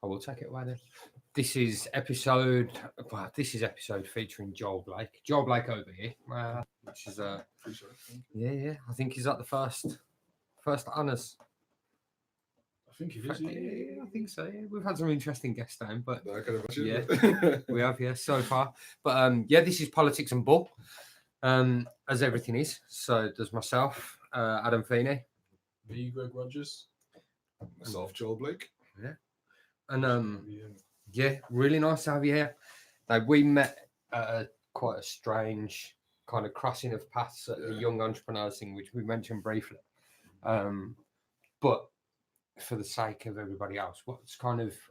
I will take it away then. This is episode featuring Joel Blake. Joel Blake over here, which is yeah. I think he's at the first honours. I think it is. Yeah, I think so. Yeah. We've had some interesting guests down, but I can imagine. Yeah, we have, so far. But yeah, this is Politics and Bull, as everything is. So there's myself, Adam Feeney. Me, Greg Rogers. Myself, Joel Blake. Yeah. And yeah, really nice to have you here. Like, we met at quite a strange kind of crossing of paths at the Young Entrepreneurs thing, which we mentioned briefly. But for the sake of everybody else,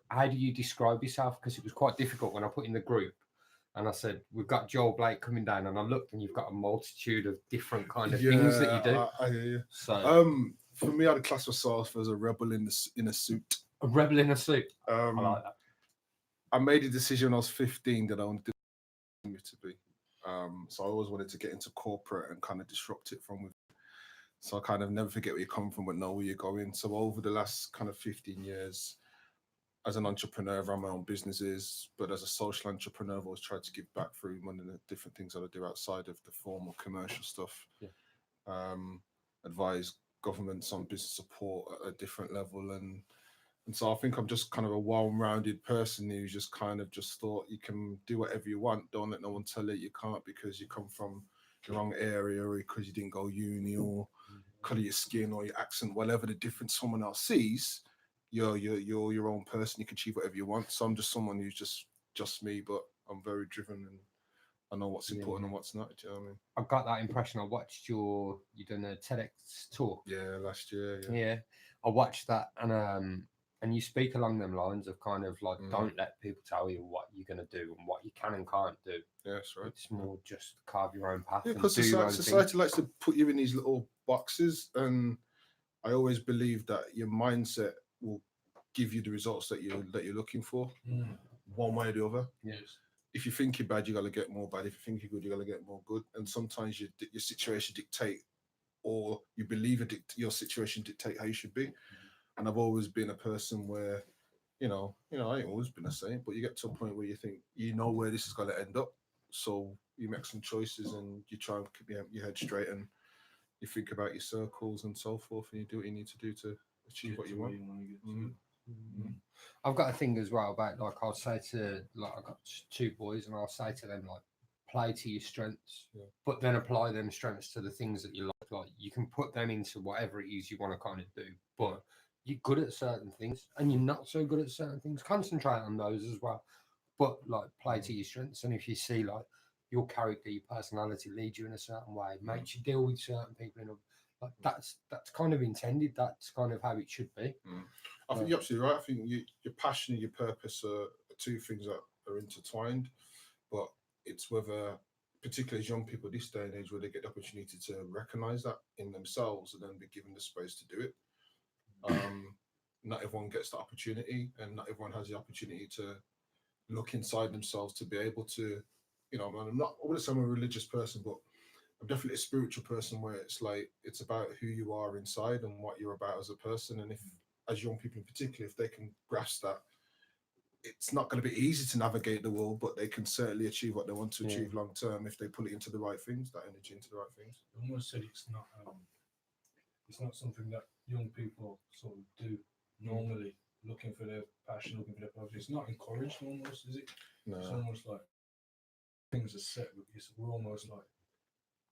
how do you describe yourself? Because it was quite difficult when I put in the group and I said, we've got Joel Blake coming down, and I looked and you've got a multitude of different kind of things that you do. I hear you. So, for me, I'd class myself as a rebel in a suit. A rebel in a suit. I like that. I made a decision when I was 15 that I wanted to be. So I always wanted to get into corporate and kind of disrupt it from within. So I kind of never forget where you come from but know where you're going. So over the last kind of 15 years, as an entrepreneur, I've run my own businesses, but as a social entrepreneur, I've always tried to give back through one of the different things that I do outside of the formal commercial stuff. Yeah. Advise governments on business support at a different level. And so I think I'm just kind of a well-rounded person who just kind of just thought you can do whatever you want. Don't let no one tell you can't because you come from the wrong area or because you didn't go uni or colour your skin or your accent, whatever the difference someone else sees, you're your own person. You can achieve whatever you want. So I'm just someone who's just me, but I'm very driven and I know what's important and what's not. Do you know what I mean? I got that impression. I watched you done a TEDx talk. Yeah, last year. Yeah, I watched that, and you speak along them lines of kind of like, don't let people tell you what you're going to do and what you can and can't do. Yeah, that's right. It's more just carve your own path. Yeah, because society likes to put you in these little boxes, and I always believe that your mindset will give you the results that you're looking for, one way or the other. Yes. If you think you're bad, you got to get more bad. If you think you're good, you got to get more good. And sometimes your situation dictate, or you believe your situation dictate how you should be. And I've always been a person where, I ain't always been the same, but you get to a point where you think, where this is going to end up. So you make some choices and you try and keep your head straight and you think about your circles and so forth, and you do what you need to do to achieve what you want. I've got a thing as well about, like, I'll say to, like, I've got two boys and I'll say to them, like, play to your strengths, but then apply them strengths to the things that you like. Like, you can put them into whatever it is you want to kind of do, but you're good at certain things and you're not so good at certain things. Concentrate on those as well, but like play to your strengths. And if you see like your character, your personality leads you in a certain way, makes you deal with certain people in a, like that's kind of intended. That's kind of how it should be. I think you're absolutely right. I think your passion and your purpose are two things that are intertwined, but it's whether, particularly as young people this day and age, where they get the opportunity to recognize that in themselves and then be given the space to do it. Not everyone gets the opportunity, and not everyone has the opportunity to look inside themselves to be able to, I wouldn't say I'm a religious person, but I'm definitely a spiritual person where it's like, it's about who you are inside and what you're about as a person. And if, as young people in particular, if they can grasp that, it's not going to be easy to navigate the world, but they can certainly achieve what they want to achieve long term if they put it into the right things, that energy into the right things. I almost said it's not something that young people sort of do normally, looking for their passion, looking for their purpose. It's not encouraged almost, is it? No. It's almost like things are set. We're almost like,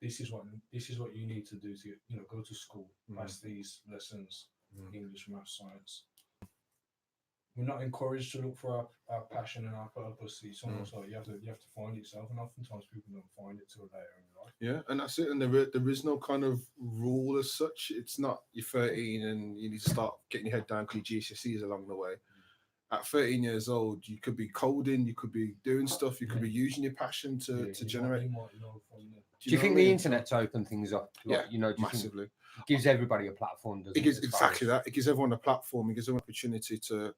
this is what you need to do to get, go to school, pass these lessons, English, math, science. We're not encouraged to look for our passion and our purpose. It's almost like you have to find it yourself, and oftentimes people don't find it till later in life. Yeah, and that's it. And there is no kind of rule as such. It's not you're 13 and you need to start getting your head down because your GCSEs along the way. At 13 years old, you could be coding, you could be doing stuff, you could be using your passion to generate. Do you think the internet's opened things up? Like, massively. It gives everybody a platform, doesn't it? It gives exactly that. It gives everyone a platform. It gives them an opportunity to,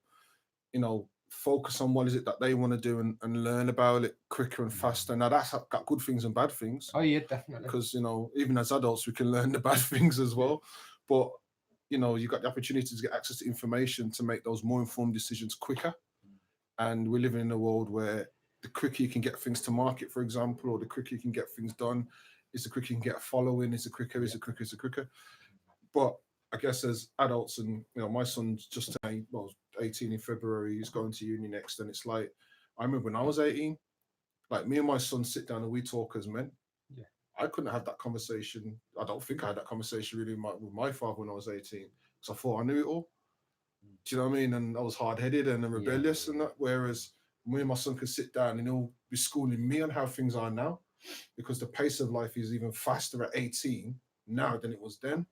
focus on what is it that they want to do and learn about it quicker and faster. Now that's got good things and bad things. Oh yeah, definitely. Because even as adults we can learn the bad things as well. But you've got the opportunity to get access to information to make those more informed decisions quicker. And we're living in a world where the quicker you can get things to market, for example, or the quicker you can get things done, is the quicker you can get a following, is the quicker, is the quicker, is the quicker. But I guess as adults, and my son's just turned 18 in February, he's going to uni next, and it's like, I remember when I was 18, like me and my son sit down and we talk as men. Yeah. I couldn't have that conversation. I don't think I had that conversation really with my father when I was 18, because I thought I knew it all. Do you know what I mean? And I was hard-headed and rebellious and that. Whereas me and my son could sit down and he'll be schooling me on how things are now, because the pace of life is even faster at 18 now than it was then.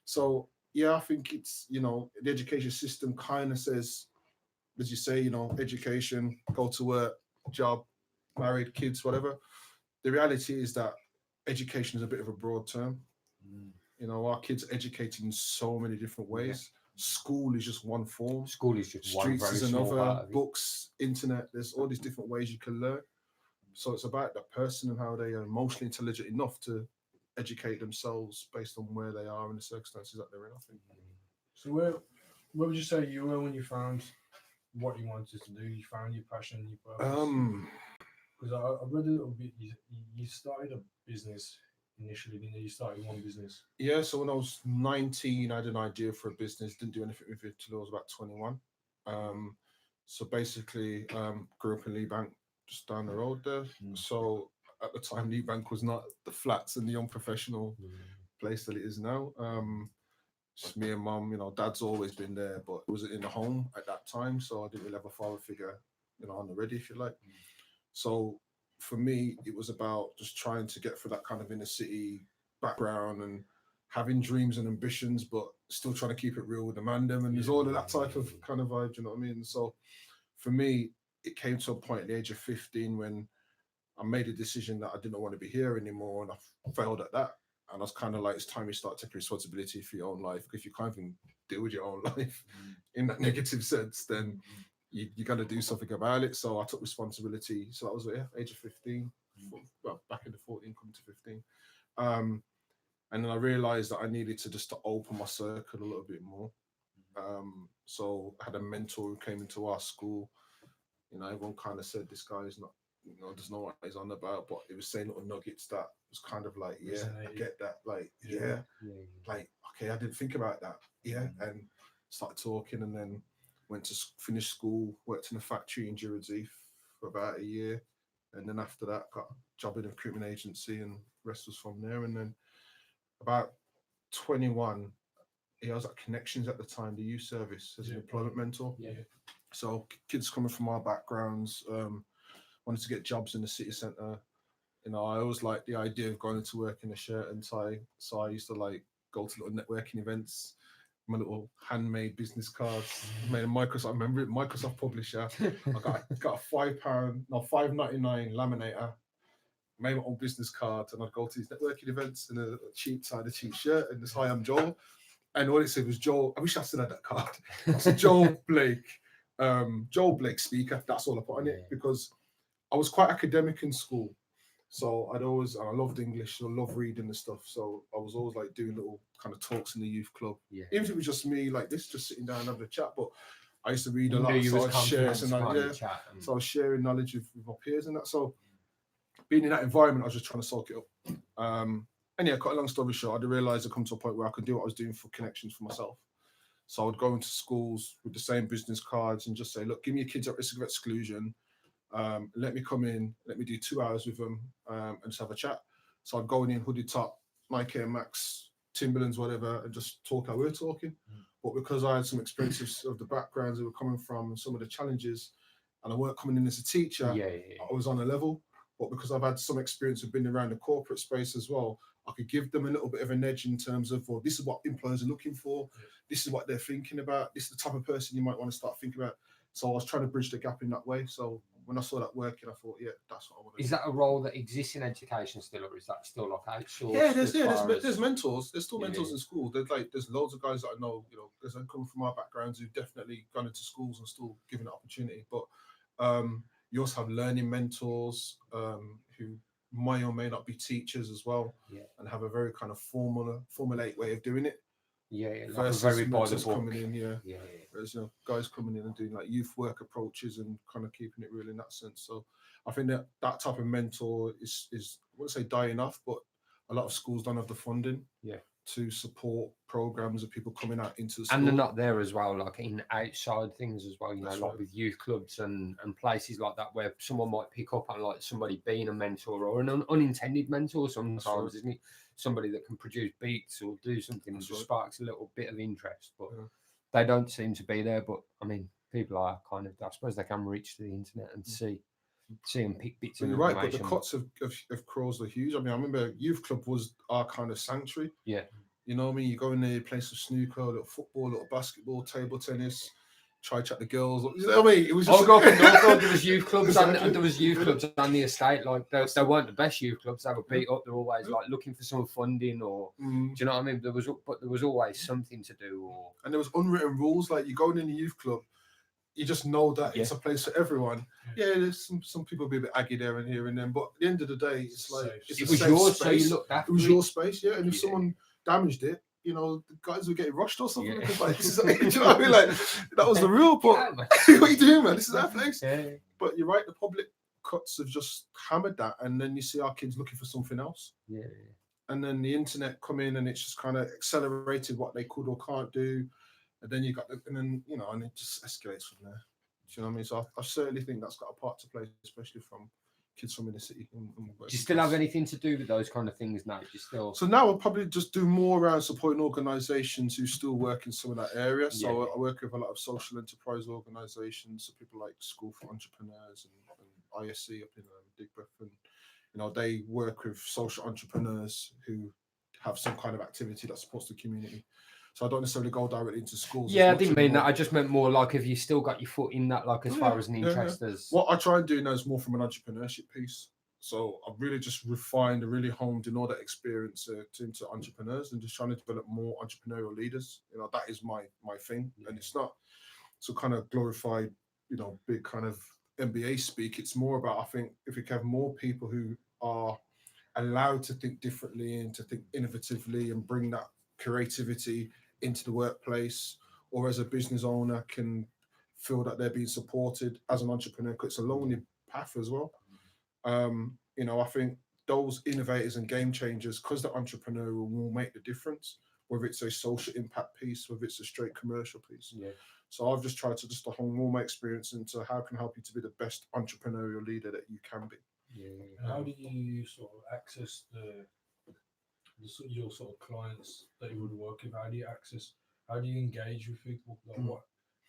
So yeah, I think it's, the education system kind of says, as you say, education, go to work, job, married, kids, whatever. The reality is that education is a bit of a broad term. Our kids are educated in so many different ways. School is just one form. School is just one Streets very is small part another. of it. Books, internet. There's all these different ways you can learn. So it's about the person and how they are emotionally intelligent enough to educate themselves based on where they are and the circumstances that they're in, I think. So where would you say you were when you found what you wanted to do? You found your passion, your purpose? Because I read a little bit. You started a business initially, didn't you? You started one business. Yeah, so when I was 19, I had an idea for a business. Didn't do anything with it till I was about 21. So basically, grew up in Lee Bank, just down the road there. So at the time, Lee Bank was not the flats and the unprofessional place that it is now. Just me and mum, dad's always been there, but it wasn't in the home at that time. So I didn't really have a father figure, on the ready, if you like. So for me, it was about just trying to get through that kind of inner city background and having dreams and ambitions, but still trying to keep it real with the mandem. And there's all of that type of kind of vibe, you know what I mean? So for me, it came to a point at the age of 15 when I made a decision that I didn't want to be here anymore, and I failed at that. And I was kind of like, it's time you start taking responsibility for your own life. Because if you can't even deal with your own life in that negative sense, then you got to do something about it. So I took responsibility. So that was age of 15, back into 14, coming to 15. And then I realized that I needed to open my circle a little bit more. So I had a mentor who came into our school. Everyone kind of said, this guy is not, doesn't know what he's on about, but it was saying little nuggets that was kind of like, I get that. Like, like, okay, I didn't think about that. And started talking, and then went to finish school, worked in a factory in Jersey for about a year. And then after that, got a job in a recruitment agency, and rest was from there. And then about 21, I was at Connections at the time, the youth service, as an employment mentor. So kids coming from our backgrounds, wanted to get jobs in the city centre. I always liked the idea of going to work in a shirt and tie. So I used to go to little networking events, my little handmade business cards, made a Microsoft. I remember it, Microsoft publisher. I got a $5.99 laminator, made my own business cards, and I'd go to these networking events in a cheap tie, a cheap shirt, and this, "Hi, I'm Joel." And all it said was Joel. I wish I still had that card. I said Joel Blake, Joel Blake speaker. That's all I put on it, because I was quite academic in school. So I loved English, so I loved reading and stuff. So I was always doing little kind of talks in the youth club. Even if it was just me like this, just sitting down and having a chat. But I used to read a lot. So I'd share some knowledge. So I was sharing knowledge with my peers and that. So being in that environment, I was just trying to soak it up. And cut a long story short, I realised I'd come to a point where I could do what I was doing for Connections for myself. So I would go into schools with the same business cards and just say, look, give me your kids at risk of exclusion. Let me come in, let me do 2 hours with them, and just have a chat. So I'd go in hoodie top, Nike Air Max, Timberlands, whatever, and just talk how we're talking. But because I had some experiences of the backgrounds that were coming from and some of the challenges, and I weren't coming in as a teacher, I was on a level. But because I've had some experience of being around the corporate space as well, I could give them a little bit of an edge in terms of, well, this is what employers are looking for. This is what they're thinking about. This is the type of person you might want to start thinking about. So I was trying to bridge the gap in that way. So when I saw that working, I thought, that's what I want to do. Is that a role that exists in education still, or is that still outsourced? There's mentors. There's still mentors in school. There's loads of guys that I know, because I'm coming from our backgrounds who've definitely gone into schools and still given an opportunity. But you also have learning mentors who may or may not be teachers as well, and have a very kind of formulaic way of doing it. Like versus very mentors coming in, facilitators, guys coming in and doing like youth work approaches and kind of keeping it real in that sense. So I think that type of mentor is I wouldn't say dying off, but a lot of schools don't have the funding to support programs of people coming out into the school. And they're not there as well, like in outside things as well, That's like right. with youth clubs and places like that, where someone might pick up on like somebody being a mentor or an unintended mentor sometimes, isn't it? Somebody that can produce beats or do something that just sparks a little bit of interest, but they don't seem to be there. But I mean, people are kind of, I suppose they can reach to the internet and see and pick bits of You're information. right, but the cuts of Crows are huge. I mean, I remember youth club was our kind of sanctuary. Yeah. You know what I mean? You go in there, you play some snooker, a little football, a little basketball, table tennis, try chat the girls. You know what I mean? It was just... I'll go from Northfield, there was youth clubs and there was youth clubs on the estate. Like they weren't the best youth clubs. They were beat up. They're always like looking for some funding or do you know what I mean? There was always something to do. And there was unwritten rules. Like you going in the youth club, you just know that it's a place for everyone. Yeah, there's some people be a bit aggy there and here and then, but at the end of the day, it's like it was yours, so you looked after it. Was your space, and if someone damaged it, the guys were getting rushed or something. Because like, this is, do you know what I mean? Like that was the rule. But what are you doing, man? This is our place. Yeah. But you're right. The public cuts have just hammered that, and then you see our kids looking for something else. Yeah. And then the internet come in, and it's just kind of accelerated what they could or can't do. And then you got, and it just escalates from there. Do you know what I mean? So I certainly think that's got a part to play, especially from kids from inner city. Do you still have anything to do with those kind of things now? Do you still? So now I'll probably just do more around supporting organisations who still work in some of that area. So I work with a lot of social enterprise organisations, so people like School for Entrepreneurs and ISC up in Digbeth, and they work with social entrepreneurs who have some kind of activity that supports the community. So I don't necessarily go directly into schools. Yeah, I didn't mean that. I just meant more like if you still got your foot in that, like as far as an interest as. What I try and do now is more from an entrepreneurship piece. So I've really just refined and really honed in all that experience into entrepreneurs and just trying to develop more entrepreneurial leaders. That is my thing, and it's not so kind of glorified, big kind of MBA speak. It's more about, I think, if we can have more people who are allowed to think differently and to think innovatively and bring that creativity into the workplace, or as a business owner can feel that they're being supported as an entrepreneur, because it's a lonely path as well. I think those innovators and game changers, because the entrepreneur will make the difference, whether it's a social impact piece, whether it's a straight commercial piece. Yeah. So I've just tried to hone all my experience into how can I help you to be the best entrepreneurial leader that you can be. Yeah. How do you sort of access your sort of clients that you would work with? How do you engage with people? Like what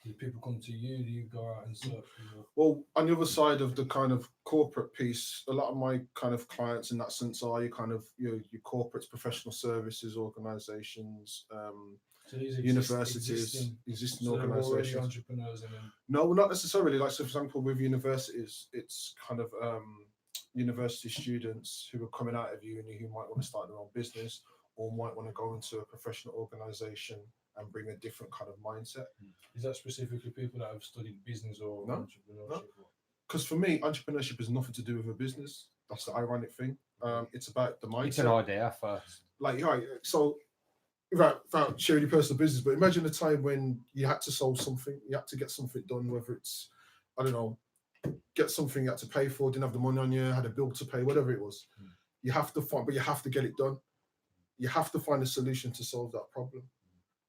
do people come to you? Do you go out and search? Well, on the other side of the kind of corporate piece, a lot of my kind of clients in that sense are your kind of your corporates, professional services organizations, so these universities, existing organizations. Entrepreneurs in them. No, not necessarily. Like, so for example, with universities, it's kind of university students who are coming out of uni who might want to start their own business or might want to go into a professional organization and bring a different kind of mindset. Is that specifically people that have studied business or entrepreneurship? Because for me, entrepreneurship has nothing to do with a business. That's the ironic thing. It's about the mindset. It's an idea first. So without sharing your personal business, but imagine a time when you had to solve something, you had to get something done, whether it's, I don't know, get something you had to pay for, didn't have the money on you, had a bill to pay, whatever it was. You have to find, but you have to get it done. You have to find a solution to solve that problem.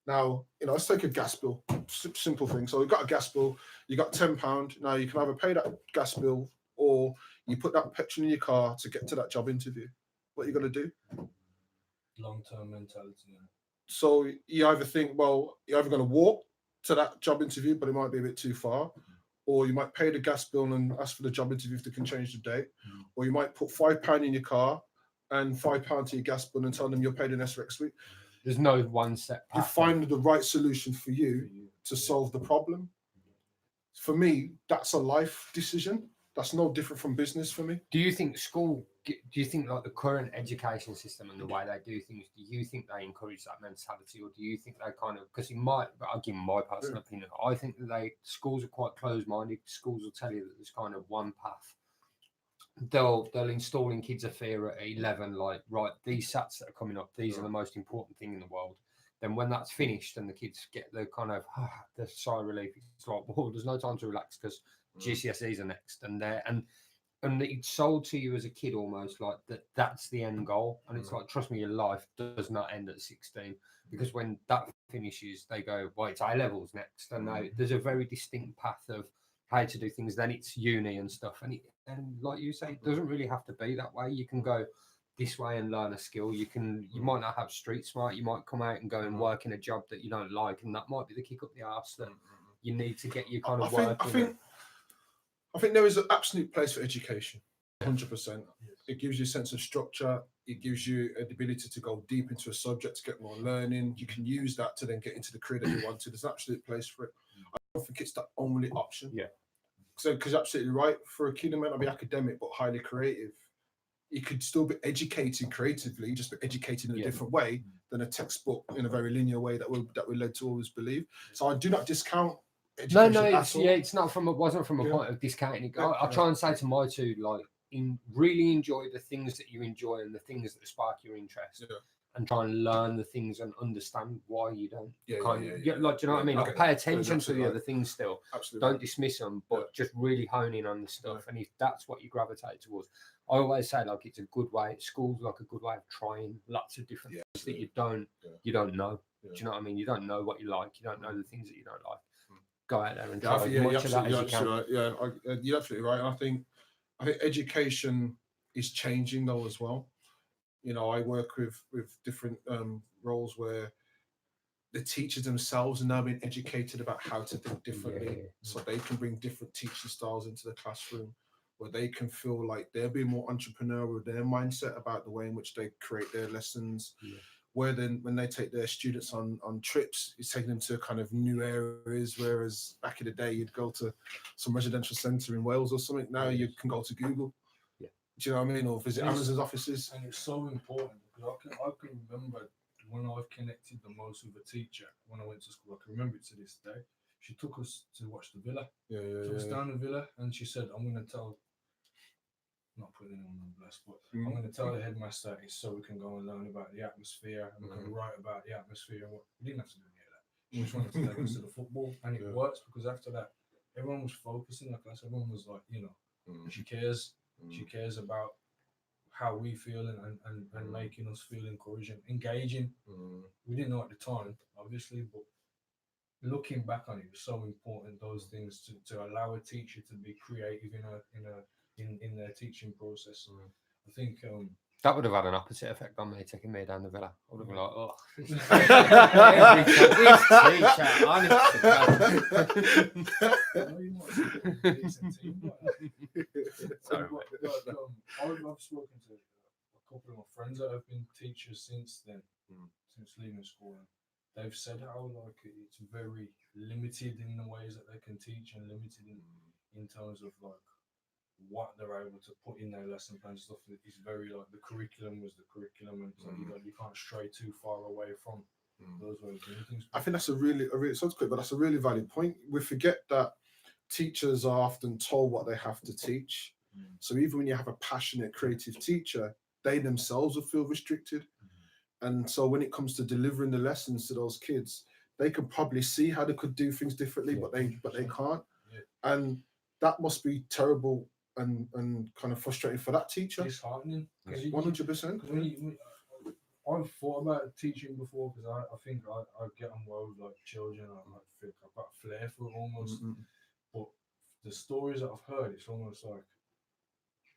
Now, let's take a gas bill, simple thing. So you've got a gas bill, you got £10. Now you can either pay that gas bill or you put that petrol in your car to get to that job interview. What are you going to do? Long-term mentality. So you either think, well, you're either going to walk to that job interview, but it might be a bit too far, or you might pay the gas bill and ask for the job interview if they can change the date, or you might put £5 in your car and £5 to your gas bill and tell them you're paid an next week. There's no one set path. You find the right solution for you to solve the problem. For me, that's a life decision. That's no different from business for me. Do you think like the current education system and the way they do things, do you think they encourage that mentality, or do you think they kind of, because I'll give my personal opinion, I think that schools are quite closed-minded. Schools will tell you that there's kind of one path. They'll install in kids a fear at 11, like, right, these SATs that are coming up, these are the most important thing in the world. then when that's finished and the kids get the kind of the sigh of relief, it's like, well, there's no time to relax because GCSEs are next, and it's sold to you as a kid almost like that's the end goal, and it's like, trust me, your life does not end at 16, because when that finishes, they go, well, it's A levels next, and now there's a very distinct path of how to do things. Then it's uni and stuff, and like you say, it doesn't really have to be that way. You can go this way and learn a skill. You might not have street smart. You might come out and go and work in a job that you don't like, and that might be the kick up the arse that you need to get you kind of work. I think there is an absolute place for education, 100%. It gives you a sense of structure. It gives you the ability to go deep into a subject, to get more learning. You can use that to then get into the career that you want to. There's an absolute place for it. I don't think it's the only option. Yeah. So, because you're absolutely right, for a kid who might not be academic but highly creative, he could still be educating creatively, just be educated in a different way than a textbook in a very linear way that we're led to always believe. So I do not discount education. No, it's not from wasn't from a point of discounting it. I try and say to my two, like, really enjoy the things that you enjoy and the things that spark your interest, and try and learn the things and understand why you don't. Like, do you know what I mean? Like, pay attention to the other things still. Absolutely. Don't dismiss them, but just really hone in on the stuff. And if that's what you gravitate towards, I always say, like, it's a good way. School's like a good way of trying lots of different things that you don't know. Do you know what I mean? You don't know what you like. You don't know the things that you don't like. Go out there and try as much of that as you can. Right. You're absolutely right. And I think education is changing though as well. You know, I work with different roles where the teachers themselves are now being educated about how to think differently, so they can bring different teaching styles into the classroom, where they can feel like they're being more entrepreneurial with their mindset about the way in which they create their lessons. Where then when they take their students on trips, it's taking them to kind of new areas, whereas back in the day you'd go to some residential centre in Wales or something. Now you can go to Google. Do you know what I mean? Or visit Amazon's offices. And it's so important, because I can remember when I've connected the most with a teacher when I went to school. I can remember it to this day. She took us to watch the Villa. Took us down the Villa, and she said, I'm going to tell, not putting anyone on blast, but I'm going to tell the headmaster it's so we can go and learn about the atmosphere, and we can write about the atmosphere. And we didn't have to do any of that. She just wanted to take us to the football, and it works, because after that, everyone was focusing. Like I said, everyone was like, she cares. She cares about how we feel, and making us feel encouraged and engaging. We didn't know at the time, obviously, but looking back on it, it was so important, those things, to allow a teacher to be creative in their teaching process. I think that would have had an opposite effect on me, taking me down the Villa. I would have been like, oh, Sorry, I've spoken to a couple of my friends that have been teachers since then, since leaving school. And they've said how like it's very limited in the ways that they can teach, and limited in terms of like what they're able to put in their lesson plans. Stuff that is very like the curriculum was the curriculum, and so you can't stray too far away from those ways of doing things. I think that's a really sounds quick, but that's a really valid point. We forget that teachers are often told what they have to teach. So even when you have a passionate, creative teacher, they themselves will feel restricted. And so when it comes to delivering the lessons to those kids, they can probably see how they could do things differently, but they can't. And that must be terrible and kind of frustrating for that teacher. Disheartening. 100%. I've thought about teaching before, because I think I get on well with like children. I think I've got a flair for it almost. But the stories that I've heard, it's almost like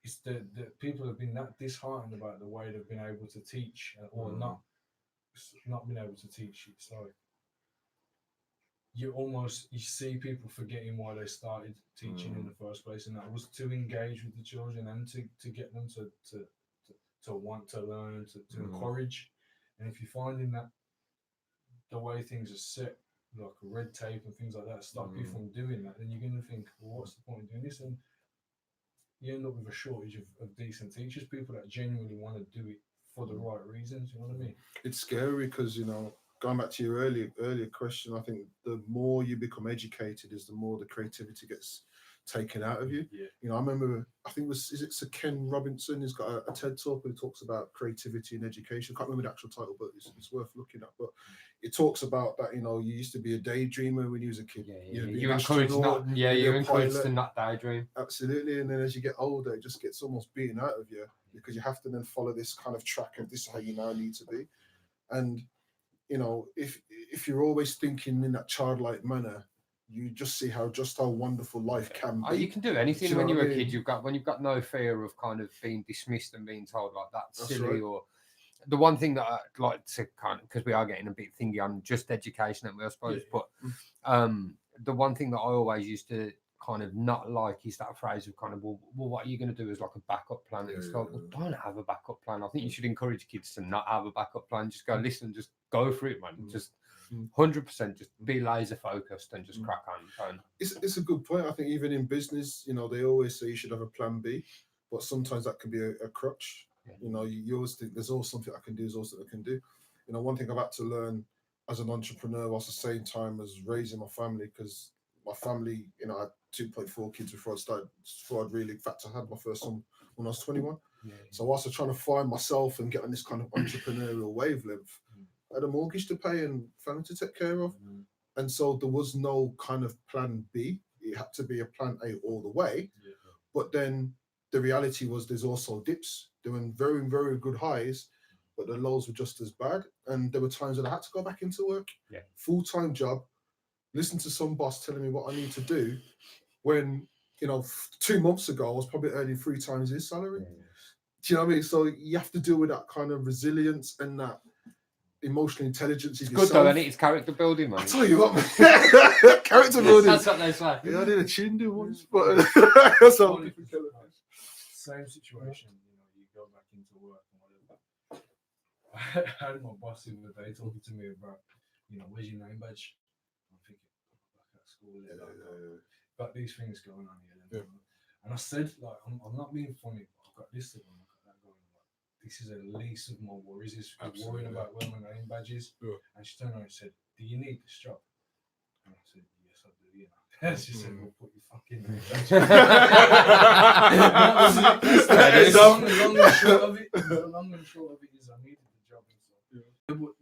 it's the people have been that disheartened about the way they've been able to teach, or not been able to teach. It's like you see people forgetting why they started teaching in the first place, and that was to engage with the children and to get them to want to learn, to encourage. And if you're finding that the way things are set, like red tape and things like that, stop you from doing that, then you're going to think, well, what's the point of doing this? And you end up with a shortage of decent teachers, people that genuinely want to do it for the right reasons. You know what I mean? It's scary because, going back to your earlier question, I think the more you become educated is the more the creativity gets taken out of you. Yeah. You know, I remember, I think is it Sir Ken Robinson? He's got a TED talk where he talks about creativity and education. I can't remember the actual title, but it's worth looking at. But it talks about that, you know, you used to be a daydreamer when you was a kid. You encouraged you encouraged to not daydream. Absolutely. And then as you get older, it just gets almost beaten out of you because you have to then follow this kind of track of this is how you now need to be. And, you know, if you're always thinking in that childlike manner, you just see how wonderful life can be. You can do anything when you're a kid. When you've got no fear of kind of being dismissed and being told like that's silly. Right. Or the one thing that I like to kind of, because we are getting a bit thingy on just education, I suppose. Yeah. But the one thing that I always used to kind of not like is that phrase of kind of, well, what are you going to do as like a backup plan? It's like, well, don't have a backup plan. I think you should encourage kids to not have a backup plan. Just go listen, just go for it, man. Just 100%, just be laser focused and just crack on. It's a good point. I think even in business, you know, they always say you should have a plan B, but sometimes that can be a crutch. Yeah. You know, you always think there's always something I can do, there's always something I can do. You know, one thing I've had to learn as an entrepreneur whilst at the same time as raising my family, because my family, you know, I had 2.4 kids before I'd really, in fact, I had my first son when I was 21. Yeah. So whilst I'm trying to find myself and get on this kind of entrepreneurial wavelength, I had a mortgage to pay and family to take care of. And so there was no kind of plan B. It had to be a plan A all the way. Yeah. But then the reality was there's also dips. There were very, very good highs, but the lows were just as bad. And there were times that I had to go back into work, full-time job, listen to some boss telling me what I need to do when, you know, 2 months ago, I was probably earning 3 times his salary. Yeah. Do you know what I mean? So you have to deal with that kind of resilience and that emotional intelligence. It's good though, and it's character building, man. I tell you what, man. Character building. That's what they say. Yeah, I did a chin do once, but that's all different. Same situation, you know, you go back into work and whatever. I had my boss the other day talking to me about, you know, where's your name badge? I'm thinking, back at school, got these things going on here. And I said, like, I'm not being funny, but I've got this thing, I've got that going on. This is the least of my worries, is worrying about where my name badge is. Yeah. And she turned around and said, do you need this job? And I said, yes, I do, you know. She said, well, put your fucking name badge. The long and short of it is I needed the job and stuff. Yeah. But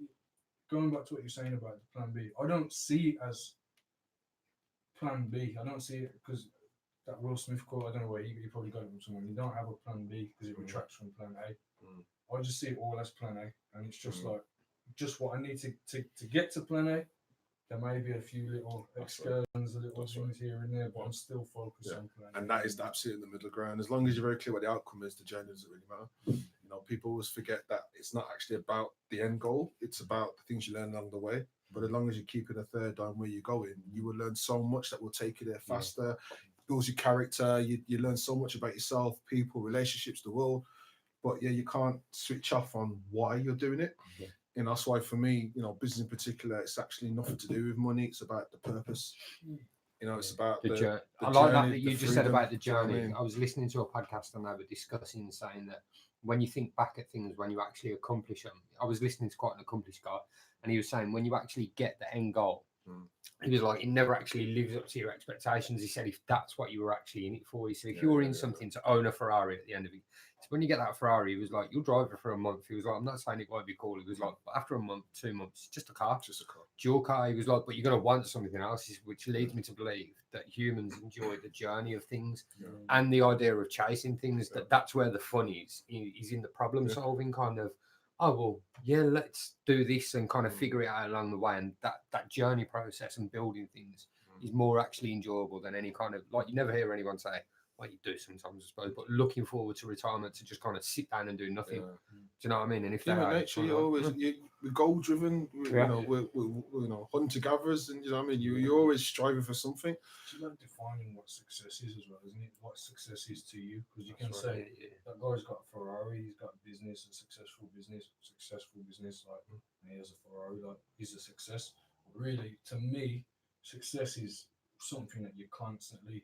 going back to what you're saying about the plan B, I don't see it as plan B. I don't see it because that Will Smith quote, I don't know where he probably got it from someone. You don't have a plan B because it retracts from plan A. I just see it all as plan A, and it's just like just what I need to get to plan A. There may be a few little excursions, a little things here and there, but I'm still focused on plan A. And that is absolutely in the middle ground. As long as you're very clear what the outcome is, the journey doesn't really matter. You know, people always forget that it's not actually about the end goal; it's about the things you learn along the way. But as long as you keep it a third on where you're going, you will learn so much that will take you there faster. Builds your character. You learn so much about yourself, people, relationships, the world. But yeah, you can't switch off on why you're doing it. Yeah. You know, that's why for me, you know, business in particular, it's actually nothing to do with money. It's about the purpose. You know, it's about the journey. I like that you just said about the journey. I was listening to a podcast and they were discussing, saying that when you think back at things, when you actually accomplish them, I was listening to quite an accomplished guy, and he was saying when you actually get the end goal, he was like, it never actually lives up to your expectations. He said, if that's what you were actually in it for, he said, if you were in something to own a Ferrari at the end of it, so when you get that Ferrari, he was like, you'll drive it for a month. He was like, I'm not saying it won't be cool. He was like, but after a month, 2 months, just a car. Just a car. Dual car. He was like, but you're going to want something else, which leads me to believe that humans enjoy the journey of things and the idea of chasing things. That's where the fun is in the problem solving kind of, oh, well, yeah, let's do this and kind of figure it out along the way. And that journey process and building things is more actually enjoyable than any kind of, like, you never hear anyone say, well, you do sometimes, I suppose, but looking forward to retirement to just kind of sit down and do nothing. Do you know what I mean? And if human nature, you're always we're goal driven. You know, we're you know, hunter gatherers, and you know what I mean. You're always striving for something. It's about defining what success is as well, isn't it? What success is to you, because you can say that guy's got a Ferrari, he's got a business, a successful business, like, and he has a Ferrari, like, he's a success. But really, to me, success is something that you constantly.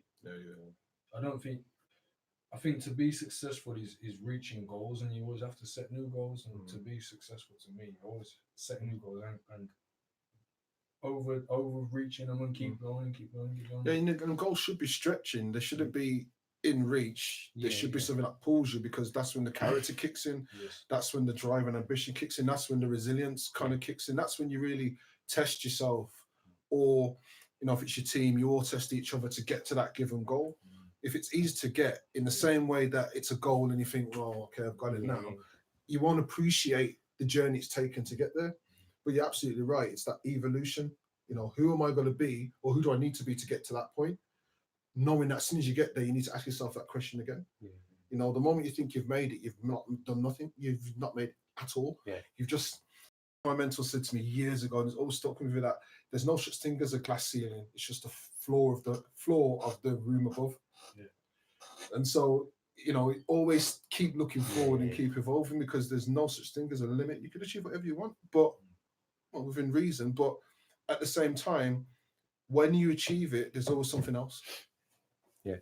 I think to be successful is reaching goals, and you always have to set new goals. And to be successful, to me, you always set new goals and overreaching them and keep going and keep going and keep going. Yeah, and goals should be stretching. They shouldn't be in reach. There should be something that pulls you, because that's when the character kicks in. Yes. That's when the drive and ambition kicks in. That's when the resilience kind of kicks in. That's when you really test yourself. Or, if it's your team, you all test each other to get to that given goal. If it's easy to get, in the same way that it's a goal and you think, well, okay, I've got it now, you won't appreciate the journey it's taken to get there. But you're absolutely right. It's that evolution. Who am I going to be, or who do I need to be to get to that point? Knowing that as soon as you get there, you need to ask yourself that question again. The moment you think you've made it, you've not done nothing. You've not made it at all. You've just, my mentor said to me years ago, and it's always stuck with me, that there's no such thing as a glass ceiling. It's just the floor of the room above. And so, always keep looking forward and keep evolving, because there's no such thing as a limit. You can achieve whatever you want, but within reason. But at the same time, when you achieve it, there's always something else.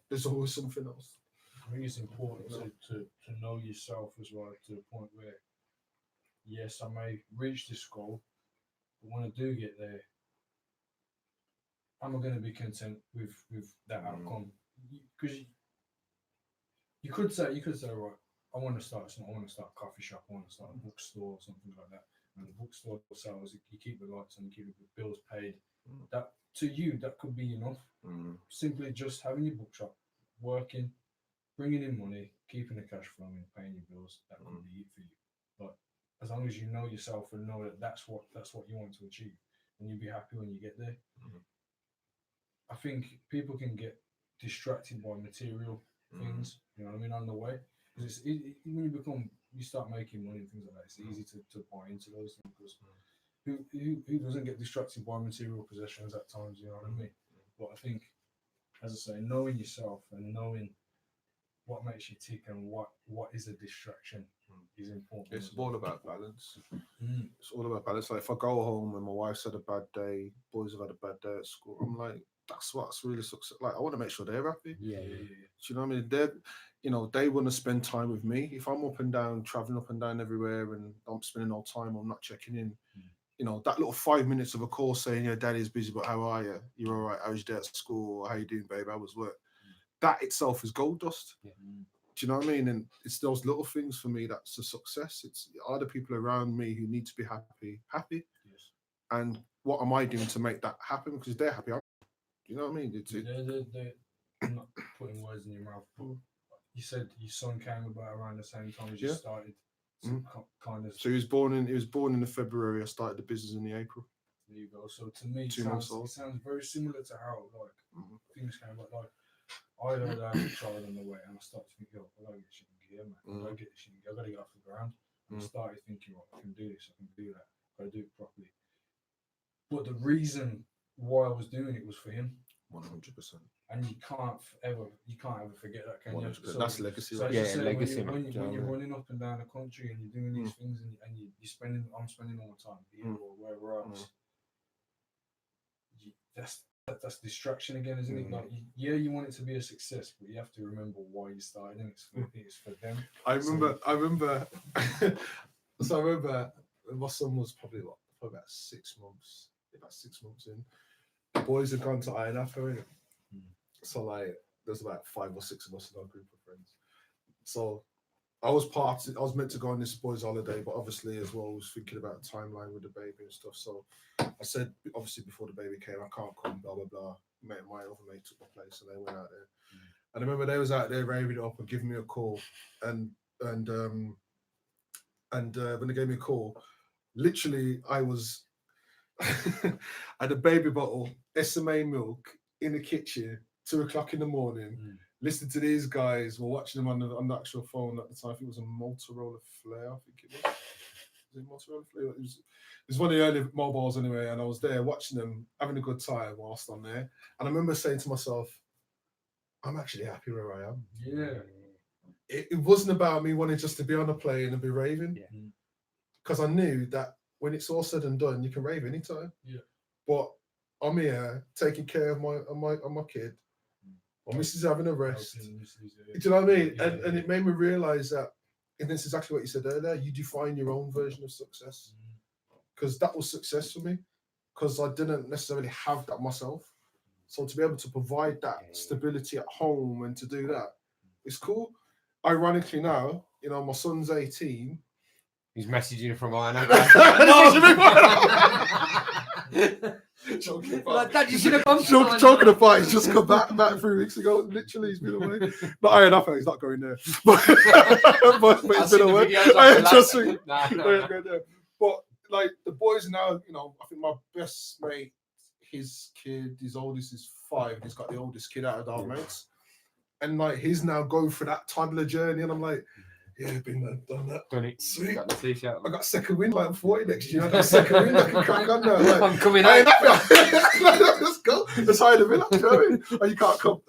There's always something else. I think it's important to know yourself as well, to the point where, yes, I may reach this goal, but when I do get there, am I going to be content with that outcome? Because you could say, right, I want to start a coffee shop, I want to start a bookstore or something like that. And the bookstore sells, you keep the lights on, you keep the bills paid. That, to you, that could be enough. Simply just having your bookshop, working, bringing in money, keeping the cash flowing, paying your bills, that could be it for you. But as long as you know yourself and know that that's what you want to achieve, and you'll be happy when you get there. I think people can get distracted by material things, on the way. Because when you start making money and things like that, it's easy to buy into those things. Because who doesn't get distracted by material possessions at times? You know what I mean? But I think, as I say, knowing yourself and knowing what makes you tick and what is a distraction is important. It's all about balance. It's all about balance. Like, if I go home and my wife's had a bad day, boys have had a bad day at school, I'm like, that's what's really success. Like, I want to make sure they're happy. Do you know what I mean? They want to spend time with me. If I'm up and down, traveling up and down everywhere, and I'm spending all time, I'm not checking in. That little 5 minutes of a call saying, "Yeah, Daddy's busy, but how are you? You're all right? How was your day at school? How you doing, babe? How was work?" That itself is gold dust. Do you know what I mean? And it's those little things for me that's a success. It's other people around me who need to be happy. And what am I doing to make that happen? Because they're happy. You know what I mean? I'm not putting words in your mouth, but you said your son came about around the same time as you started. Kind of. So he was born in the February. I started the business in the April. There you go. So to me, it 2 months old. It sounds very similar to how things came about. Like, I heard I had a child on the way, and I started to think, I gotta get shit in gear, man. I gotta get shit in gear. I gotta get off the ground. And I started thinking, I can do this. I can do that. I gotta do it properly. But the reason why I was doing it was for him. 100%. And you can't ever forget that, can 100%. You? So, that's legacy. So right? Legacy. When you're running up and down the country and you're doing these things, and I'm spending all my time here or wherever else. That's distraction again, isn't it? Like, you want it to be a success, but you have to remember why you started, and it's for them. I remember. So I remember my son was probably about 6 months. About 6 months in, the boys had gone to Iron Afro. So like, there's about 5 or 6 of us in our group of friends. So I was meant to go on this boys' holiday, but obviously as well, I was thinking about the timeline with the baby and stuff. So I said, obviously before the baby came, I can't come, blah, blah, blah. My other mate took my place, and they went out there. And I remember they was out there raving it up and giving me a call. And when they gave me a call, literally I was, I had a baby bottle, SMA milk in the kitchen, 2 o'clock in the morning, listening to these guys. We're watching them on the actual phone at the time. I think it was a Motorola Flare. I think it was. Was it Motorola Flare? It was one of the early mobiles anyway. And I was there watching them, having a good time whilst I'm there. And I remember saying to myself, I'm actually happy where I am. Yeah. It wasn't about me wanting just to be on a plane and be raving. Because I knew that when it's all said and done, you can rave anytime. But I'm here taking care of my kid. My missus having a rest. Do you know what I mean? And it made me realise that, and this is exactly what you said earlier, you define your own version of success. Because that was success for me. because I didn't necessarily have that myself. So to be able to provide that stability at home and to do that, it's cool. Ironically now, you know, my son's 18. He's messaging you from Iron. Joking Like that, you should have gone. Talking about, he's just come back 3 weeks ago. Literally, he's been away. Not Iron Up, he's not going there. But he's been away. Trust me. But like the boys now, you know, I think my best mate, his kid, his oldest is 5. He's got the oldest kid out of our mates, and like he's now going through that toddler journey, and I'm like, yeah, been there, done that. Done it. Sweet. Got the t-shirt. I got second wind, like I'm 40 next year. I got second wind. I can crack on now. Like, I'm coming out. Let's go. Let's hide a bit. You know what I mean? Oh, you can't come.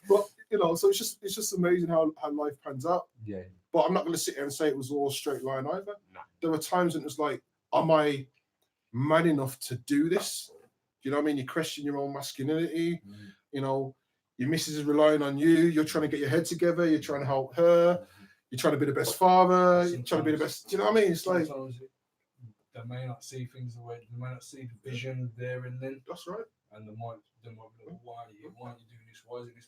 But you know, so it's just amazing how life pans out. Yeah. But I'm not going to sit here and say it was all straight line either. No. There were times when it was like, am I man enough to do this? You know what I mean? You question your own masculinity. You know, your missus is relying on you. You're trying to get your head together. You're trying to help her. You're trying to be the best father. You're trying to be the best. Do you know what I mean? It's like they may not see things the way they may not see the vision there and then. That's right. And they might be like, why are you doing this? Why is it this?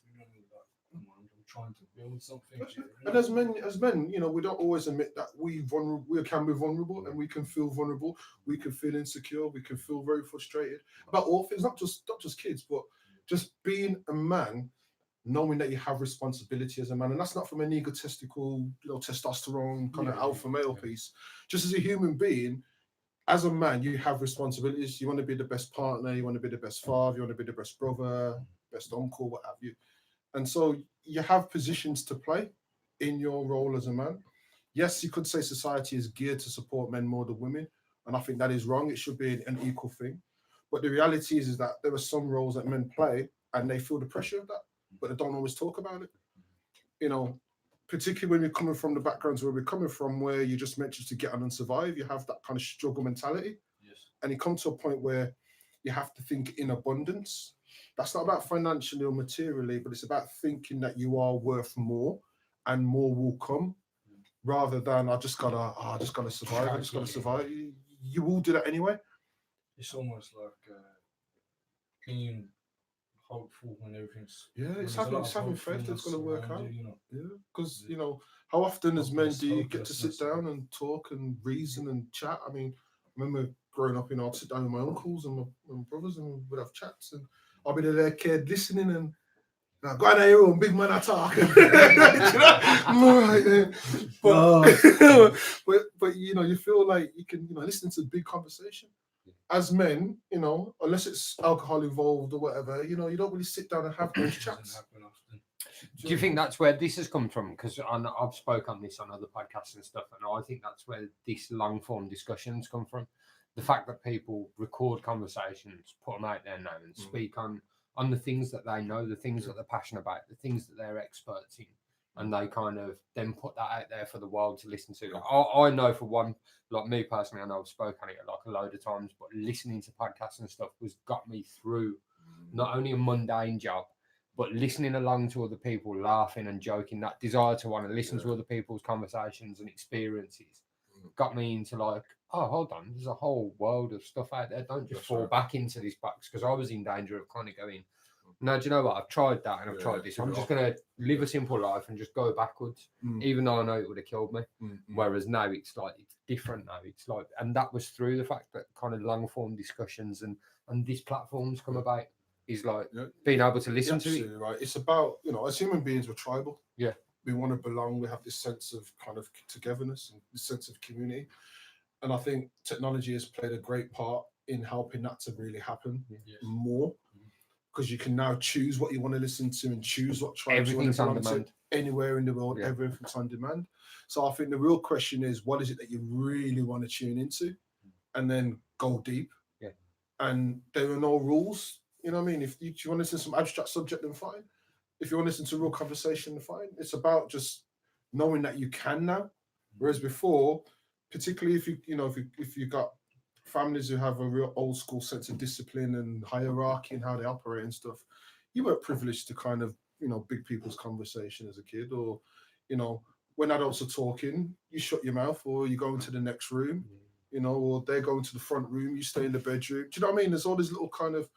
I'm trying to build something. And as men, you know, we don't always admit that we can be vulnerable, and we can feel vulnerable. We can feel insecure. We can feel very frustrated about all things, not just kids, but just being a man, knowing that you have responsibility as a man. And that's not from an egotistical, you know, testosterone kind of alpha male piece. Just as a human being, as a man, you have responsibilities. You want to be the best partner. You want to be the best father. You want to be the best brother, best uncle, what have you. And so you have positions to play in your role as a man. Yes, you could say society is geared to support men more than women, and I think that is wrong. It should be an equal thing. But the reality is that there are some roles that men play, and they feel the pressure of that, but they don't always talk about it. You know, particularly when you're coming from the backgrounds where we're coming from, where you just mentioned to get on and survive, you have that kind of struggle mentality. Yes. And you come to a point where you have to think in abundance. That's not about financially or materially, but it's about thinking that you are worth more and more will come, rather than I just gotta survive. I just gotta survive. You will do that anyway. It's almost like being hopeful when everything's it's having faith that's gonna work out. Because you know, how often as men do you get to sit down and talk and reason and chat? I mean, I remember growing up, you know, I'd sit down with my uncles and my brothers, and we'd have chats, and I'll be there, kid, listening, and go on your own, big man, I talk. Right then. But you know, you feel like you can, you know, listen to big conversation. As men, you know, unless it's alcohol involved or whatever, you know, you don't really sit down and have those chats. Do you think that's where this has come from? Because I've spoken on this on other podcasts and stuff, and I think that's where this long form discussions come from. The fact that people record conversations, put them out there now, and speak on the things that they know, the things that they're passionate about, the things that they're experts in, and they kind of then put that out there for the world to listen to. Like, I know for one, like me personally, I know I've spoken on it like a load of times, but listening to podcasts and stuff got me through not only a mundane job, but listening along to other people, laughing and joking, that desire to want to listen to other people's conversations and experiences got me into like, oh, hold on, there's a whole world of stuff out there. Don't just fall back into this box, because I was in danger of kind of going, no, do you know what? I've tried that and I've tried this. I'm just going to live a simple life and just go backwards, even though I know it would have killed me. Whereas now it's like, it's different now. It's like, and that was through the fact that kind of long form discussions and these platforms come about, is like being able to listen to it. Right. It's about, you know, as human beings, we're tribal. Yeah. We want to belong. We have this sense of kind of togetherness and this sense of community. And I think technology has played a great part in helping that to really happen more, because you can now choose what you want to listen to and choose what tribes you want to belong to anywhere in the world. Everything's on demand. So I think the real question is, what is it that you really want to tune into, and then go deep. And there are no rules. You know what I mean? If you want to listen to some abstract subject, then fine. If you want to listen to real conversation, then fine. It's about just knowing that you can now, whereas before, particularly if you got families who have a real old school sense of discipline and hierarchy and how they operate and stuff, you weren't privileged to kind of, you know, big people's conversation as a kid, or, you know, when adults are talking, you shut your mouth or you go into the next room you know, or they're going to the front room, you stay in the bedroom. Do you know what I mean? There's all these little kind of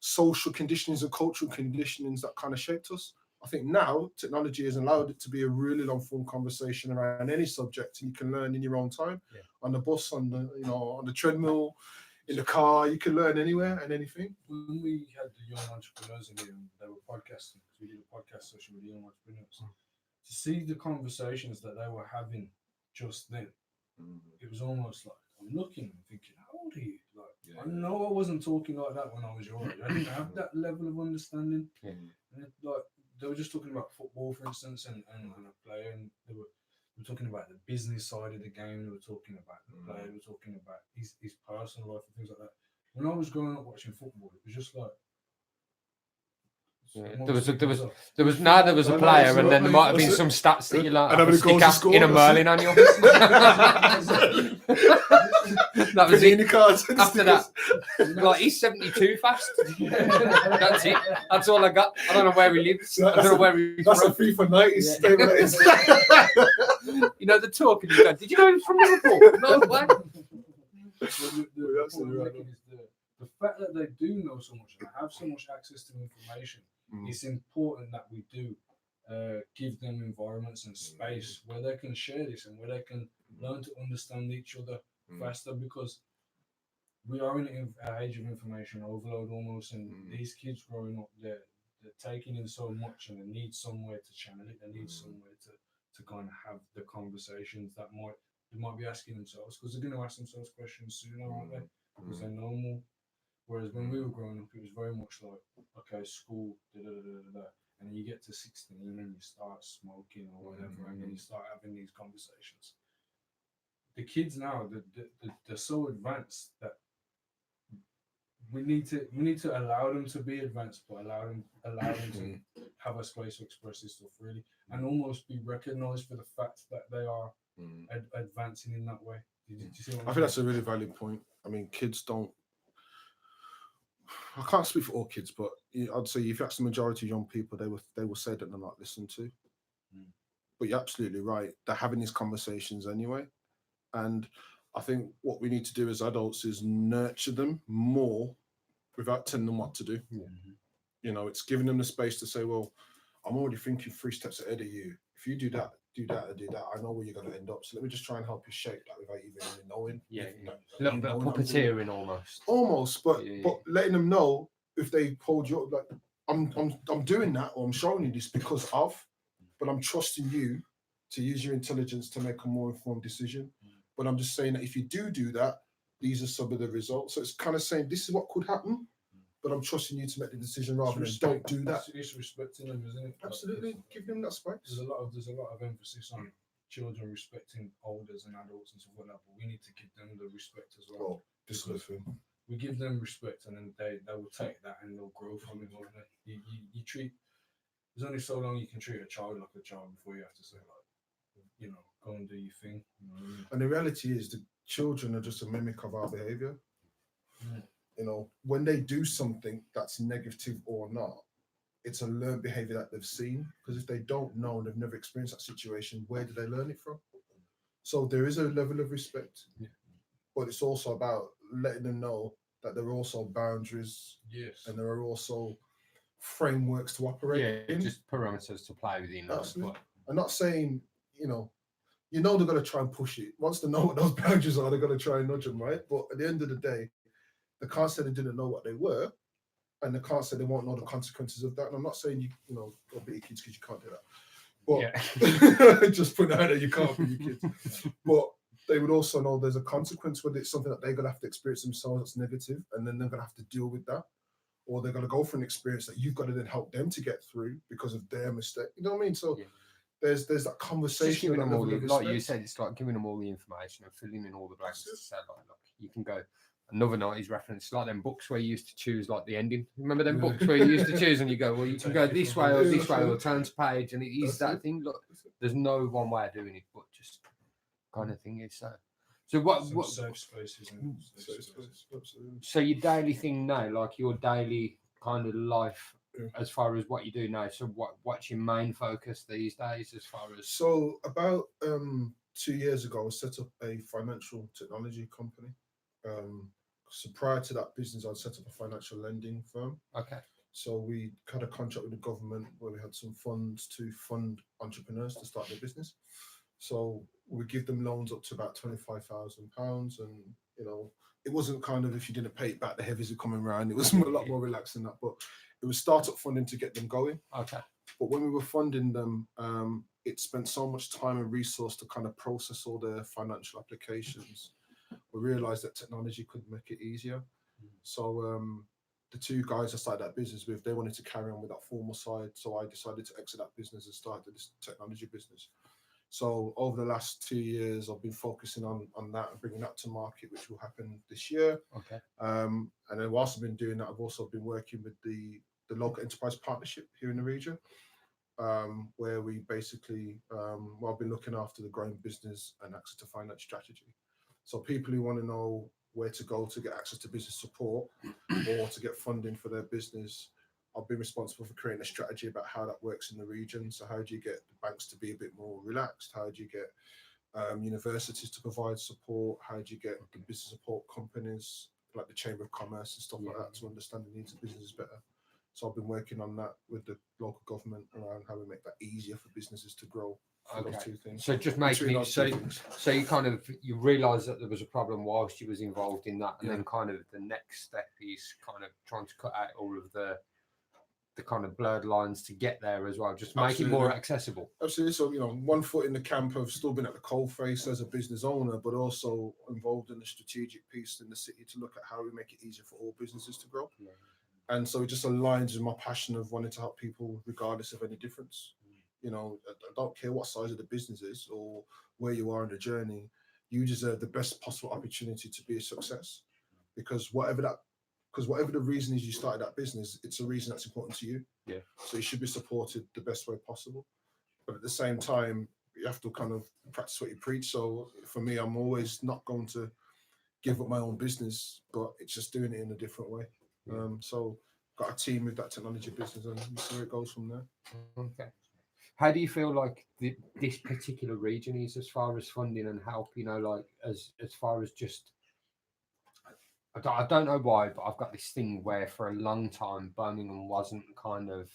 social conditionings and cultural conditionings that kind of shaped us. I think now technology has allowed it to be a really long form conversation around any subject, and you can learn in your own time. Yeah. On the bus, on the on the treadmill, in the car, you can learn anywhere and anything. When we had the young entrepreneurs in here, and they were podcasting, because we did a podcast session with the young entrepreneurs, to see the conversations that they were having just then, it was almost like I'm looking and thinking, how old are you? Like, I know I wasn't talking like that when I was your age. I didn't have that level of understanding. Yeah. And like they were just talking about football, for instance, and a player, and they were talking about the business side of the game. They were talking about the player. They were talking about his personal life and things like that. When I was growing up watching football, it was just like. Yeah. There was a player, and then there might have been some stats that you like And to stick out in a Merlin on your. That was it. After that, like he's 72 fast. That's it. That's all I got. I don't know where he lives. I don't know where he's That's from. a FIFA 90 statement. You know the talk, and you go, "Did you know he was from Liverpool?" No way. The fact that they do know so much and have so much access to information, it's important that we do give them environments and space where they can share this and where they can learn to understand each other faster, because we are in an age of information overload almost, and these kids growing up, they're taking in so much, and they need somewhere to channel it. They need somewhere to kind of have the conversations that they might be asking themselves, because they're going to ask themselves questions sooner, aren't they? Because they know more. Whereas when we were growing up, it was very much like, okay, school, and then you get to 16 and you start smoking or whatever, and then you start having these conversations. The kids now, they're so advanced that we need to allow them to be advanced, but allow them to have a space to express this stuff really, and almost be recognised for the fact that they are advancing in that way. Did you see what I think that's a really valid point. I mean, kids don't. I can't speak for all kids, but I'd say if you ask the majority of young people, they will say that they're not listened to. But you're absolutely right. They're having these conversations anyway. And I think what we need to do as adults is nurture them more without telling them what to do. You know, it's giving them the space to say, well, I'm already thinking 3 steps ahead of you. If you do that, I know where you're going to end up. So let me just try and help you shape that without even really knowing. A little bit of puppeteering almost. Almost, but letting them know if they hold you up, like I'm doing that, or I'm showing you this because of, but I'm trusting you to use your intelligence to make a more informed decision. But I'm just saying that if you do that, these are some of the results. So it's kind of saying this is what could happen, but I'm trusting you to make the decision rather than don't do that. It's respecting them, isn't it? Absolutely, give them that space. There's a lot of emphasis on children respecting elders and adults and stuff like that, but we need to give them the respect as well. We give them respect, and then they will take that and they'll grow from it. You treat. There's only so long you can treat a child like a child before you have to say, like, go and do your thing. You know what I mean? And the reality is, the children are just a mimic of our behavior. You know, when they do something that's negative or not, it's a learned behavior that they've seen. Because if they don't know and they've never experienced that situation, where do they learn it from? So there is a level of respect, but it's also about letting them know that there are also boundaries, and there are also frameworks to operate in. Just parameters to play within. Absolutely. I'm not saying, they're going to try and push it. Once they know what those boundaries are, they're going to try and nudge them, right? But at the end of the day, they can't say they didn't know what they were, and they can't say they won't know the consequences of that. And I'm not saying go beat your kids because you can't do that. But just put out there, you can't beat your kids. But they would also know there's a consequence when it's something that they're going to have to experience themselves that's negative, and then they're going to have to deal with that. Or they're going to go for an experience that you've got to then help them to get through because of their mistake. You know what I mean? So there's that conversation. Giving them all like you said, it's like giving them all the information and filling in all the blanks to say, like, look, you can go. Another 90s reference, like them books where you used to choose like the ending. Remember them books where you used to choose and you go, well, you can go this way or turn to page, and it is that thing. Look, there's no one way of doing it, but just kind of thing is so. So what safe spaces and so your daily thing now, like your daily kind of life as far as what you do now. So what's your main focus these days as far as about 2 years ago, I set up a financial technology company. So prior to that business, I'd set up a financial lending firm. Okay. So we had a contract with the government where we had some funds to fund entrepreneurs to start their business. So we give them loans up to about £25,000, and it wasn't kind of, if you didn't pay it back, the heavies were coming around. It was a lot more relaxed than that, but it was startup funding to get them going. Okay. But when we were funding them, it spent so much time and resource to kind of process all their financial applications. We realized that technology could make it easier. So the two guys I started that business with, they wanted to carry on with that formal side. So I decided to exit that business and started this technology business. So over the last 2 years, I've been focusing on that and bringing that to market, which will happen this year. Okay. And then whilst I've been doing that, I've also been working with the local enterprise partnership here in the region, where we basically, I've been looking after the growing business and access to finance strategy. So people who want to know where to go to get access to business support or to get funding for their business, I've been responsible for creating a strategy about how that works in the region. So how do you get the banks to be a bit more relaxed? How do you get universities to provide support? How do you get the business support companies like the Chamber of Commerce and stuff like that to understand the needs of businesses better? So I've been working on that with the local government around how we make that easier for businesses to grow. Okay. Those two things. So just making it so you realised that there was a problem whilst you was involved in that, and then kind of the next step is kind of trying to cut out all of the kind of blurred lines to get there as well, just make it more accessible. Absolutely. So one foot in the camp of still being at the coalface as a business owner, but also involved in the strategic piece in the city to look at how we make it easier for all businesses to grow. Yeah. And so it just aligns with my passion of wanting to help people regardless of any difference. I don't care what size of the business is or where you are in the journey. You deserve the best possible opportunity to be a success, because whatever the reason is you started that business, it's a reason that's important to you. Yeah. So you should be supported the best way possible. But at the same time, you have to kind of practice what you preach. So for me, I'm always not going to give up my own business, but it's just doing it in a different way. Yeah. So got a team with that technology business, and you see where it goes from there. Okay. How do you feel like this particular region is as far as funding and help? Like as far as just, I don't know why, but I've got this thing where for a long time Birmingham wasn't kind of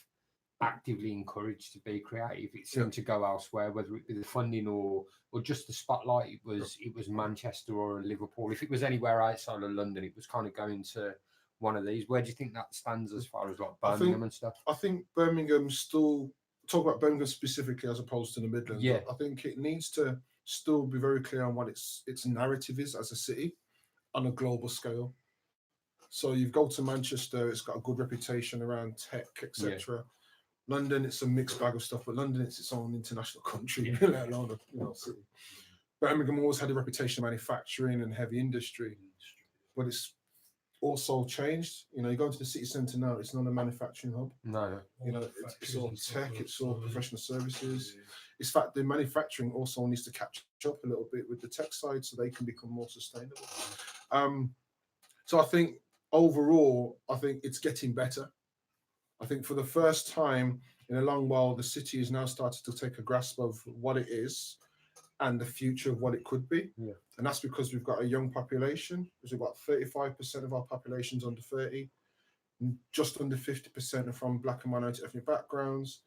actively encouraged to be creative. It seemed to go elsewhere, whether it be the funding or just the spotlight. It was Manchester or Liverpool. If it was anywhere outside of London, it was kind of going to one of these. Where do you think that stands as far as like Birmingham and stuff? I think Birmingham still, talk about Birmingham specifically as opposed to the Midlands. Yeah. I think it needs to still be very clear on what its narrative is as a city on a global scale. So you go to Manchester, it's got a good reputation around tech, etc. Yeah. London, it's a mixed bag of stuff, but London, it's its own international country, let alone a city. Birmingham always had a reputation of manufacturing and heavy industry, but it's also changed. You go into the city centre now, it's not a manufacturing hub. No. It's all tech, it's all professional services. In fact, the manufacturing also needs to catch up a little bit with the tech side so they can become more sustainable. So I think overall, it's getting better. I think for the first time in a long while, the city has now started to take a grasp of what it is and the future of what it could be. Yeah. And that's because we've got a young population. There's about 35% of our population's under 30. Just under 50% are from Black and minority ethnic backgrounds.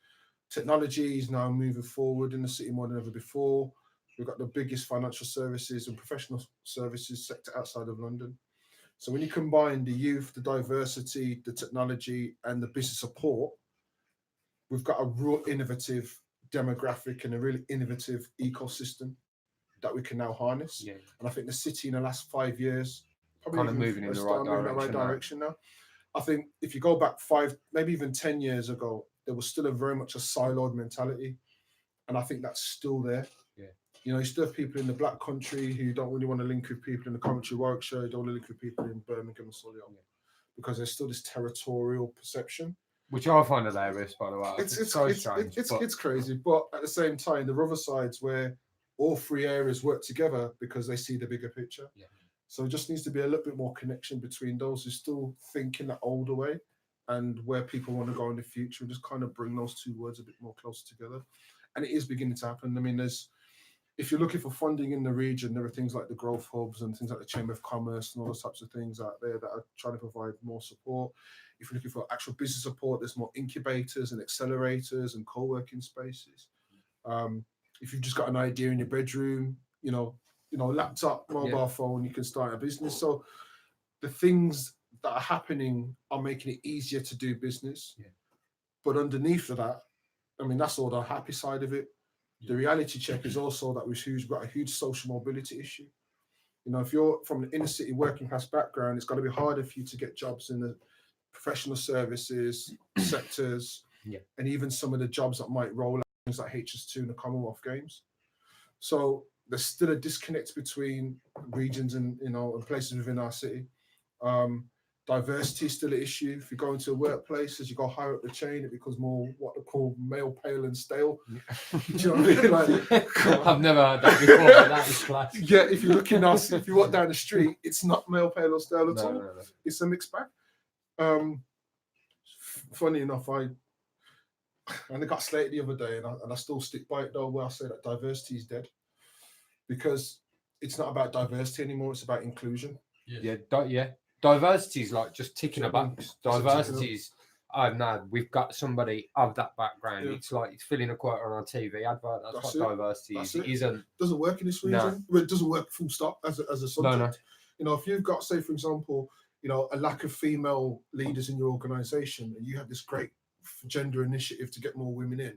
Technology is now moving forward in the city more than ever before. We've got the biggest financial services and professional services sector outside of London. So when you combine the youth, the diversity, the technology, and the business support, we've got a real innovative demographic and a really innovative ecosystem that we can now harness. Yeah. And I think the city in the last 5 years probably kind of moving in the right direction now. I think if you go back 5, maybe even 10 years ago, there was still very much a siloed mentality. And I think that's still there. Yeah. You still have people in the Black Country who don't really want to link with people in the Coventry, Warwickshire, don't want to link with people in Birmingham and Solihull, because there's still this territorial perception. Which I find hilarious, by the way. It's so strange. It's crazy. But at the same time, there are other sides where all three areas work together because they see the bigger picture. Yeah. So it just needs to be a little bit more connection between those who still think in that older way and where people want to go in the future, and just kind of bring those two words a bit more closer together. And it is beginning to happen. I mean, there's if you're looking for funding in the region, there are things like the growth hubs and things like the Chamber of Commerce and all those types of things out there that are trying to provide more support. If you're looking for actual business support, there's more incubators and accelerators and co-working spaces. If you've just got an idea in your bedroom, laptop, mobile phone, you can start a business. So the things that are happening are making it easier to do business. Yeah. But underneath of that, I mean, that's all the happy side of it. The reality check is also that we've got a huge social mobility issue. If you're from an inner city working class background, it's got to be harder for you to get jobs in the professional services sectors, and even some of the jobs that might roll out, things like HS2 and the Commonwealth Games. So there's still a disconnect between regions and and places within our city. Diversity is still an issue. If you go into a workplace, as you go higher up the chain, it becomes more what they call male, pale, and stale. Do you know what I mean? Like, I've never heard that before, but that is class. Yeah, if you walk down the street, it's not male, pale, or stale at all. No. It's a mixed bag. Funny enough, I got slated the other day, and I still stick by it though, where I say that diversity is dead, because it's not about diversity anymore. It's about inclusion. Yeah. Diversity is like just ticking a box. Diversity is, oh no, we've got somebody of that background. Yeah. It's like it's filling a quota on a TV advert. That's what diversity is. It isn't. Doesn't work in this region. No. Well, it doesn't work full stop as a subject. No. If you've got, say, for example, a lack of female leaders in your organisation, and you have this great gender initiative to get more women in.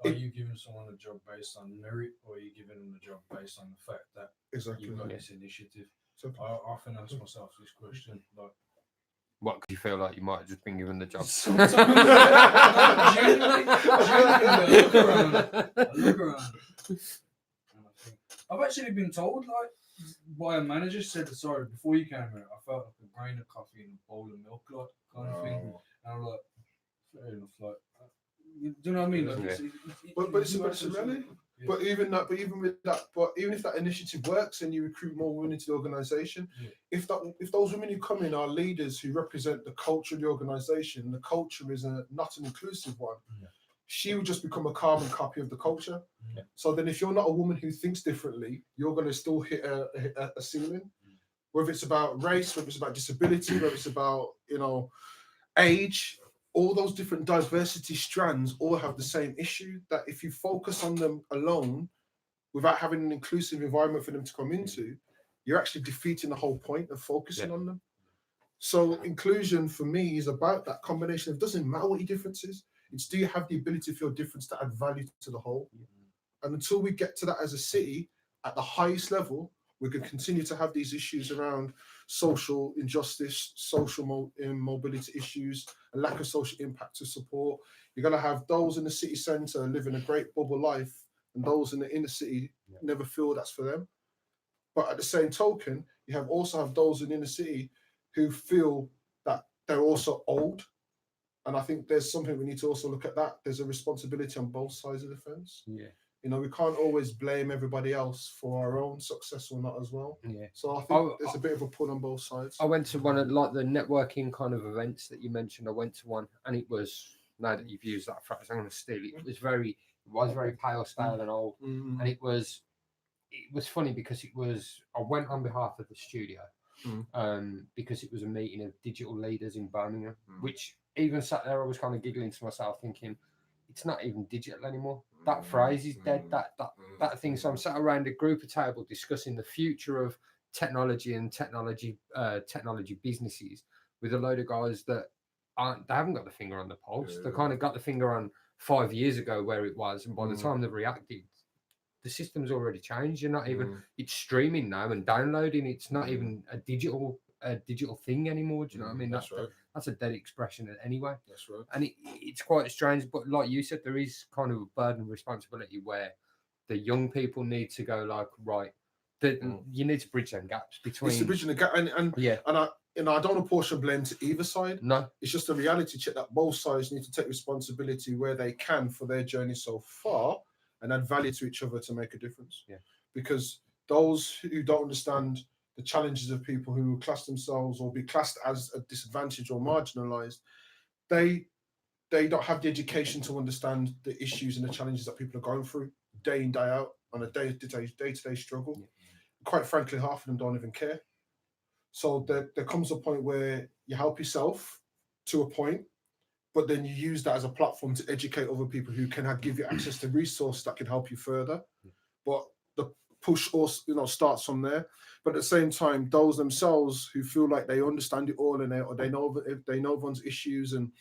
Are you giving someone a job based on merit, or are you giving them a job based on the fact that you've got this initiative? So I often ask myself this question, like, what could you feel like you might have just been given the job? Genuinely, I look around and I think, I've actually been told, like, by a manager said, sorry, before you came here, I felt like a grain of coffee and a bowl of milk, like, kind of thing. And I'm like, fair enough, like, do you know what I mean? Like, but it's a reality. Yeah. But even if that initiative works and you recruit more women into the organisation, if those women who come in are leaders who represent the culture of the organisation, the culture is not an inclusive one, she will just become a carbon copy of the culture. Yeah. So then, if you're not a woman who thinks differently, you're going to still hit a ceiling. Whether it's about race, whether it's about disability, whether it's about age. All those different diversity strands all have the same issue, that if you focus on them alone without having an inclusive environment for them to come into, you're actually defeating the whole point of focusing on them. So inclusion for me is about that combination. It doesn't matter what your difference is. It's, do you have the ability for your difference to add value to the whole? And until we get to that as a city at the highest level, we can continue to have these issues around social injustice, social mobility issues, a lack of social impact to support. You're going to have those in the city centre living a great bubble life, and those in the inner city never feel that's for them. But at the same token, you also have those in the inner city who feel that they're also old. And I think there's something we need to also look at that. There's a responsibility on both sides of the fence. Yeah. We can't always blame everybody else for our own success or not as well. Yeah. So I think there's a bit of a pull on both sides. I went to one of the networking kind of events that you mentioned. I went to one, and it was, now that you've used that phrase, I'm going to steal it. It was very pale, stale, and old. Mm-hmm. And it was funny because I went on behalf of the studio, because it was a meeting of digital leaders in Birmingham, which even sat there, I was kind of giggling to myself, thinking, it's not even digital anymore. That phrase is dead. That thing. So I'm sat around a group of table discussing the future of technology and technology businesses with a load of guys that they haven't got the finger on the pulse. They kind of got the finger on 5 years ago where it was, and by the time they've reacted, the system's already changed. You're not even. It's streaming now and downloading. It's not even a digital thing anymore. Do you know what I mean? That's right. That's a dead expression anyway. That's right. And it's quite strange, but like you said, there is kind of a burden of responsibility where the young people need to go like, right, you need to bridge them gaps between. It's bridging the gap, and I don't apportion blame to either side. No, it's just a reality check that both sides need to take responsibility where they can for their journey so far and add value to each other to make a difference. Yeah, because those who don't understand the challenges of people who class themselves or be classed as a disadvantage or marginalized, they don't have the education to understand the issues and the challenges that people are going through day in, day out. on a day-to-day struggle. Quite frankly, half of them don't even care. So there comes a point where you help yourself to a point, but then you use that as a platform to educate other people who can give you access to resources that can help you further. But the push also, starts from there. But at the same time, those themselves who feel like they understand it all or they know everyone's issues and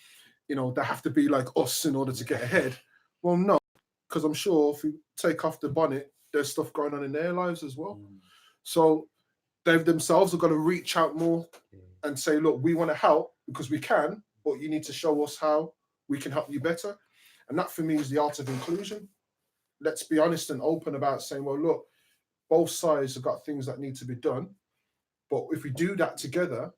they have to be like us in order to get ahead. Well, no, because I'm sure if you take off the bonnet, there's stuff going on in their lives as well. So they themselves have got to reach out more and say, look, we want to help because we can, but you need to show us how we can help you better. And that for me is the art of inclusion. Let's be honest and open about saying, well, look, both sides have got things that need to be done. But if we do that together,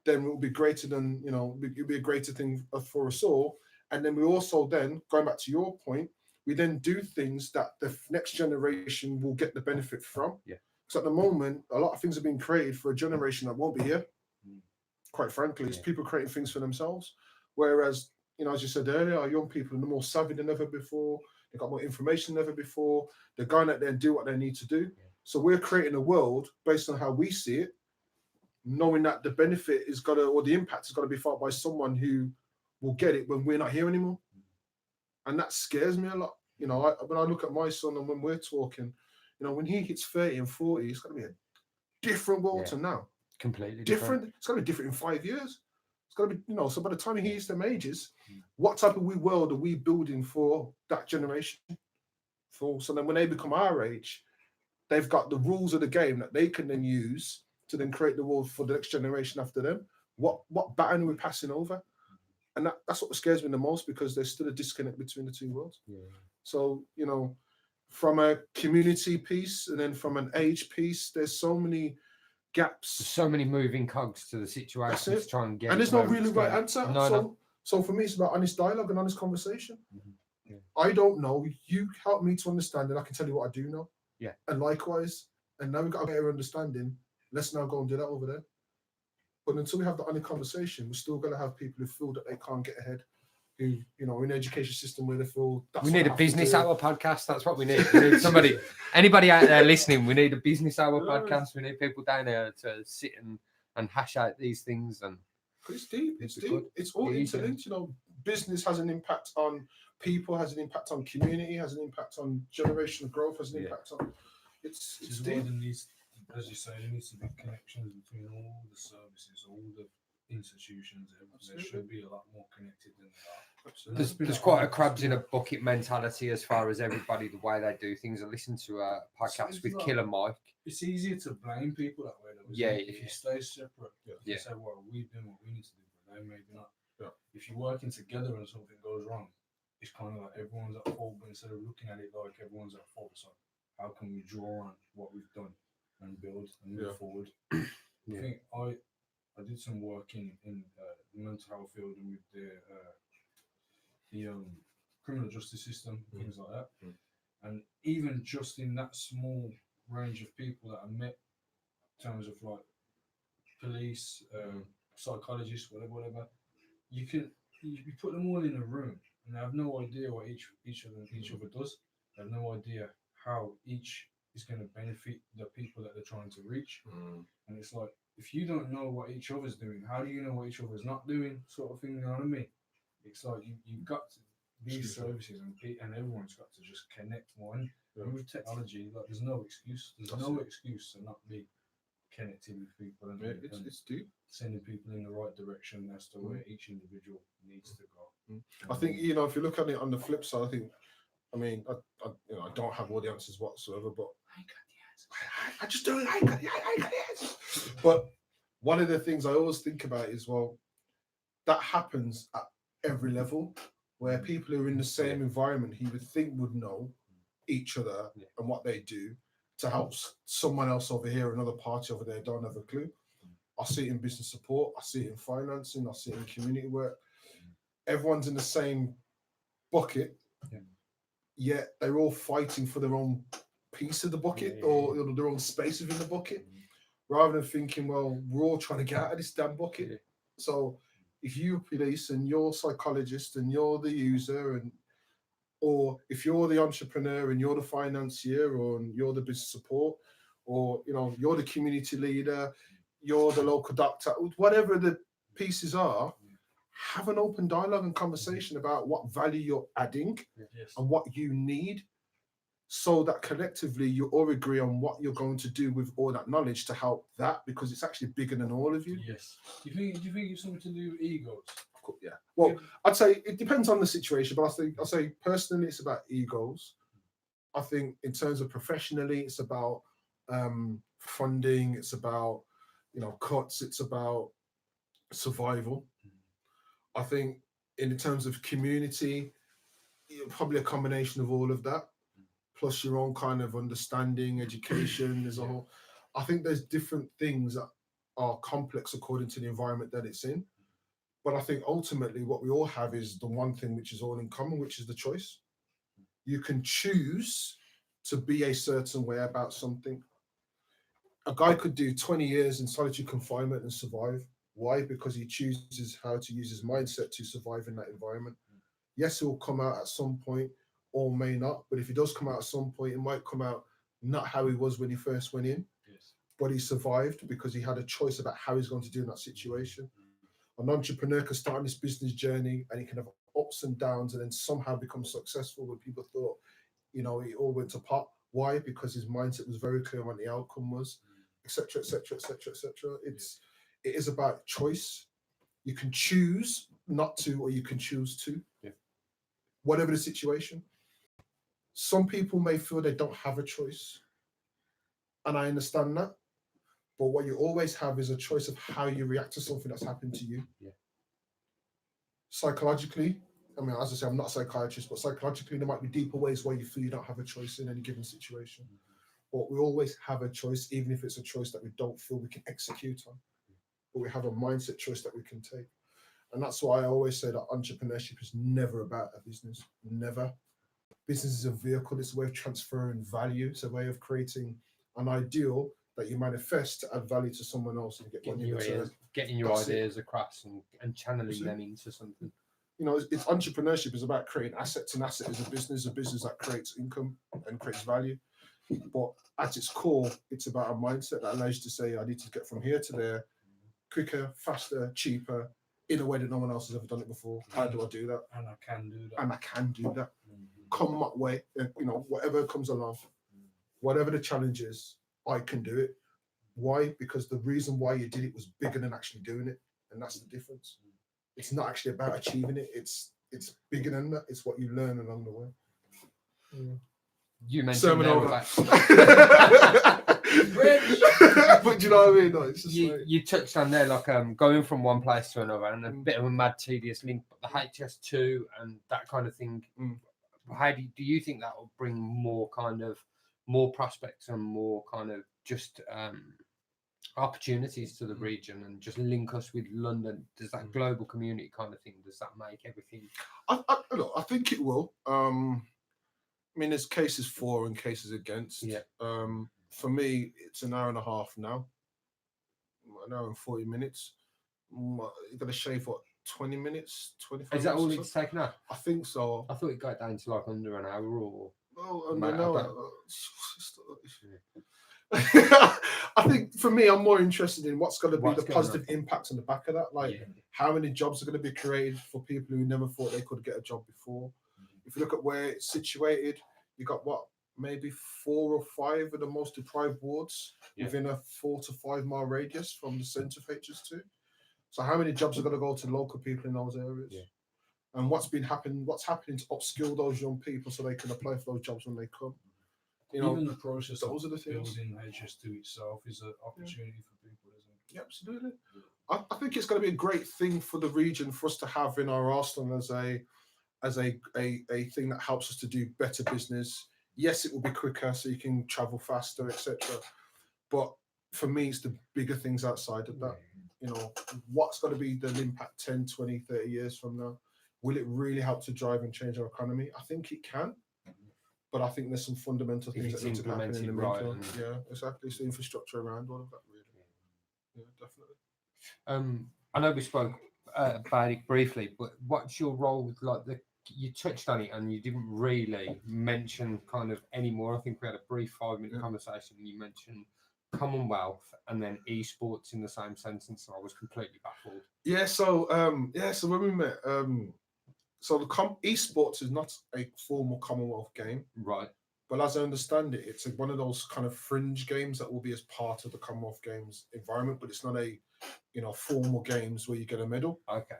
then it will be greater than, it'll be a greater thing for us all. And then we also then, going back to your point, we then do things that the next generation will get the benefit from. Yeah. Because at the moment, a lot of things are being created for a generation that won't be here. Quite frankly, it's people creating things for themselves. Whereas, as you said earlier, our young people are more savvy than ever before. They've got more information than ever before. They're going out there and do what they need to do. Yeah. So we're creating a world based on how we see it, knowing that the benefit is or the impact is going to be felt by someone who will get it when we're not here anymore. And that scares me a lot. When I look at my son and when we're talking, when he hits 30 and 40, it's going to be a different world to now. Completely different. It's going to be different in 5 years. It's going to be, so by the time he hits them ages, what type of world are we building for that generation? So then when they become our age, they've got the rules of the game that they can then use to then create the world for the next generation after them. What baton are we passing over? And that's what scares me the most, because there's still a disconnect between the two worlds. Yeah. So, from a community piece and then from an age piece, there's so many gaps. There's so many moving cogs to the situation to try and get. And there's no really right answer. So for me, it's about honest dialogue and honest conversation. Yeah. I don't know. You help me to understand, and I can tell you what I do know. Yeah. And likewise, and now we've got a better understanding. Let's now go and do that over there. But until we have the honest conversation, we're still going to have people who feel that they can't get ahead. Who, in an education system where they feel we need a business hour podcast. That's what we need. We need somebody, anybody out there listening. We need a business hour podcast. We need people down there to sit and hash out these things. And it's deep. It's deep. It's all interlinked. Business has an impact on people, has an impact on community, has an impact on generational growth, has an impact on. It's deep. As you say, there needs to be connections between all the services, all the institutions. There should be a lot more connected than they are. There's quite a crabs in a bucket mentality as far as everybody, the way they do things. I listen to a podcast with Killer Mike. It's easier to blame people that way, though. If you stay separate, you say, well, we're doing what we need to do, but they maybe not. Yeah. If you're working together and something goes wrong, it's kind of like everyone's at fault, but instead of looking at it like everyone's at fault, so how can we draw on what we've done and build and move forward? I think I did some work in the mental health field and with the criminal justice system, things like that. And even just in that small range of people that I met, in terms of like police, psychologists, whatever, you put them all in a room and they have no idea what each other does. They have no idea how each is going to benefit the people that they're trying to reach. And it's like, if you don't know what each other's doing, how do you know what each other's not doing, sort of thing, you know what I mean? It's like you've got to, these services and everyone's got to just connect more. And with technology, like there's no excuse. There's no excuse to not be connected with people and it's deep. Sending people in the right direction as to where each individual needs to go. I think, if you look at it on the flip side, I don't have all the answers whatsoever, but I got the answers. I just do it. I got the answers. But one of the things I always think about is, well, that happens at every level, where people who are in the same environment he would think would know each other and what they do to help someone else over here, another party over there, don't have a clue. I see it in business support, I see it in financing, I see it in community work. Everyone's in the same bucket, yet they're all fighting for their own piece of the bucket or their own space within the bucket, rather than thinking, well, we're all trying to get out of this damn bucket. So if you're police and you're psychologist and you're the user and or if you're the entrepreneur and you're the financier, or you're the business support, or you're the community leader, you're the local doctor, whatever the pieces are, have an open dialogue and conversation about what value you're adding and what you need, so that collectively you all agree on what you're going to do with all that knowledge to help that, because it's actually bigger than all of you. Yes. Do you think it's something to do with egos? Yeah. Well, I'd say it depends on the situation, but I'll say personally it's about egos. I think in terms of professionally, it's about funding, it's about cuts, it's about survival. I think in terms of community, probably a combination of all of that, plus your own kind of understanding, education. There's a whole. I think there's different things that are complex according to the environment that it's in. But I think ultimately what we all have is the one thing which is all in common, which is the choice. You can choose to be a certain way about something. A guy could do 20 years in solitary confinement and survive. Why? Because he chooses how to use his mindset to survive in that environment. Yes, he will come out at some point, or may not. But if he does come out at some point, it might come out not how he was when he first went in. Yes. But he survived because he had a choice about how he's going to do in that situation. An entrepreneur can start on this business journey and he can have ups and downs and then somehow become successful when people thought, it all went to pot. Why? Because his mindset was very clear on what the outcome was, etc., etc., etc., etc. It is about choice. You can choose not to, or you can choose to. Yeah. Whatever the situation. Some people may feel they don't have a choice, and I understand that. But what you always have is a choice of how you react to something that's happened to you. Yeah. Psychologically, as I say, I'm not a psychiatrist, but psychologically, there might be deeper ways where you feel you don't have a choice in any given situation. But we always have a choice, even if it's a choice that we don't feel we can execute on. But we have a mindset choice that we can take. And that's why I always say that entrepreneurship is never about a business. Never. Business is a vehicle. It's a way of transferring value. It's a way of creating an ideal that you manifest to add value to someone else and get money in return. Getting your ideas across and channeling them into something. It's entrepreneurship is about creating assets, and asset is a business that creates income and creates value. But at its core, it's about a mindset that allows you to say, I need to get from here to there quicker, faster, cheaper, in a way that no one else has ever done it before. How do I do that? And I can do that. And I can do that. Come my way, whatever comes along, whatever the challenge is, I can do it. Why? Because the reason why you did it was bigger than actually doing it, and that's the difference. It's not actually about achieving it. It's bigger than that. It's what you learn along the way. You mentioned sermon over. about But you know what I mean? No, it's just you touched on there, like going from one place to another, and a bit of a mad, tedious link. But the HS2 and that kind of thing. How do you think that will bring more prospects and more kind of just opportunities to the region, and just link us with London? Does that global community kind of thing, does that make everything? I think it will. There's cases for and cases against. Yeah. For me, it's an hour and a half now. An hour and 40 minutes. You're gonna shave 20 minutes, 25 Is that all minutes it's taken out? I think so. I thought it got down to like under an hour or. I think for me, I'm more interested in what's going to be the positive impact on the back of that. How many jobs are going to be created for people who never thought they could get a job before. If you look at where it's situated, you got maybe 4 or 5 of the most deprived wards within a 4 to 5 mile radius from the centre of HS2. So how many jobs are going to go to local people in those areas? Yeah. And what's happening to upskill those young people so they can apply for those jobs when they come? Even the process those of are the things. building HS2 itself is an opportunity for people, isn't it? Yeah, absolutely. I think it's going to be a great thing for the region for us to have in our arsenal as a thing that helps us to do better business. Yes, it will be quicker, so you can travel faster, etc. But for me, it's the bigger things outside of that. What's going to be the impact 10, 20, 30 years from now? Will it really help to drive and change our economy? I think it can. But I think there's some fundamental things that need to happen in the meantime. Yeah, exactly. It's the infrastructure around all of that, really. Yeah, definitely. I know we spoke about it briefly, but what's your role with like the you touched on it and you didn't really mention kind of anymore. I think we had a brief 5-minute conversation and you mentioned Commonwealth and then esports in the same sentence, and I was completely baffled. Yeah, so so when we met, so the esports is not a formal Commonwealth game, Right. but as I understand it, it's one of those kind of fringe games that will be as part of the Commonwealth Games environment, but it's not a formal games where you get a medal. Okay.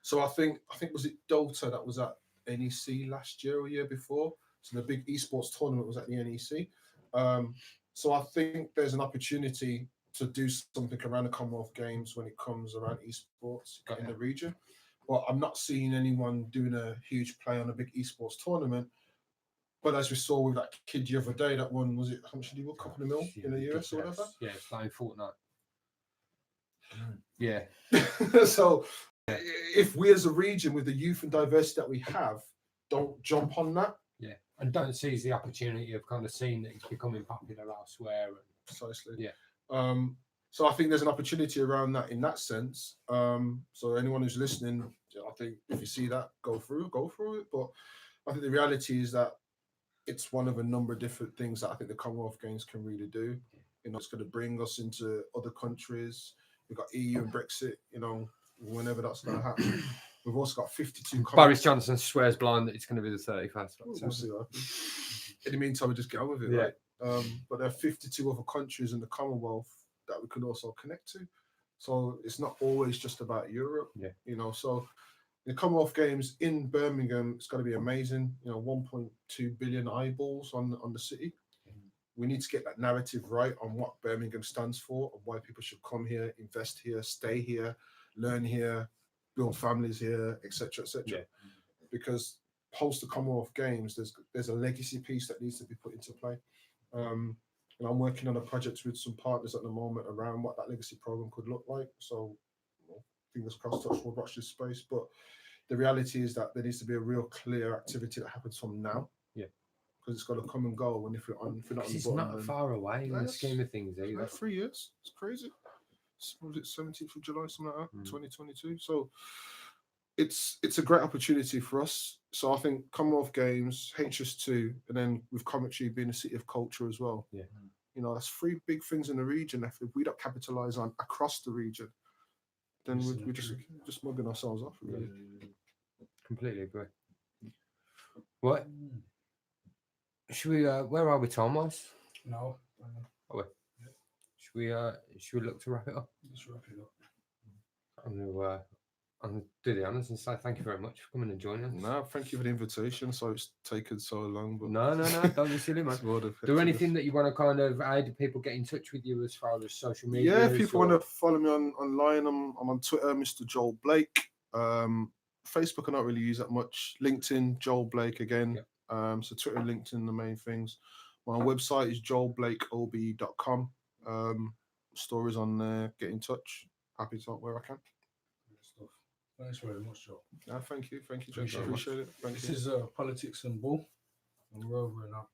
So I think was it Dota that was at NEC last year or year before? So the big esports tournament was at the NEC. So I think there's an opportunity to do something around the Commonwealth Games when it comes around esports in the region. But I'm not seeing anyone doing a huge play on a big esports tournament. But as we saw with that kid the other day, that one, was it, how much did he win? $2 million in the US or whatever? Yeah, it's playing Fortnite. Yeah. So if we as a region with the youth and diversity that we have don't jump on that, and don't seize the opportunity of kind of seeing that it's becoming popular elsewhere. Precisely. Yeah. So I think there's an opportunity around that in that sense. So anyone who's listening, I think if you see that, go through it. But I think the reality is that it's one of a number of different things that I think the Commonwealth Games can really do. It's going to bring us into other countries. We've got EU and Brexit, whenever that's going to happen. We've also got 52 Boris Johnson swears blind that it's going to be the 31st. We'll see. In the meantime, we just get on with it, right? But there are 52 other countries in the Commonwealth that we could also connect to. So it's not always just about Europe. So the Commonwealth Games in Birmingham, it's going to be amazing. 1.2 billion eyeballs on the city. We need to get that narrative right on what Birmingham stands for and why people should come here, invest here, stay here, learn here, build families here, etc., etc. Because post the Commonwealth Games, there's a legacy piece that needs to be put into play. And I'm working on a project with some partners at the moment around what that legacy program could look like. So fingers crossed, touch wood, watch this space. But the reality is that there needs to be a real clear activity that happens from now. Because it's got to come and go. And if you're not on the button, it's not far away in the scheme of things either. Like 3 years. It's crazy. Was it 17th of July, something like that, 2022? So it's a great opportunity for us. So I think Commonwealth Games, HS2, and then with Coventry being a city of culture as well. That's 3 big things in the region. If we don't capitalise on across the region, then we're just mugging ourselves off. Really. Completely agree. What? Should we? Where are we, time-wise? No. Should we look to wrap it up? Let's wrap it up. I'm going to do the honours and say thank you very much for coming and joining us. No, thank you for the invitation. So it's taken so long. But No, don't be silly, man. Do anything that you want to kind of aid people get in touch with you as far as social media? Yeah, if people want to follow me online, I'm on Twitter, Mr. Joel Blake. Facebook I don't really use that much. LinkedIn, Joel Blake again. So Twitter and LinkedIn, the main things. My website is joelblakeob.com. Stories on there. Get in touch. Happy to help where I can. Good stuff. Thanks very much, Joel. Thank you, James. Appreciate it. This is Politics and Bull, and we're over and out.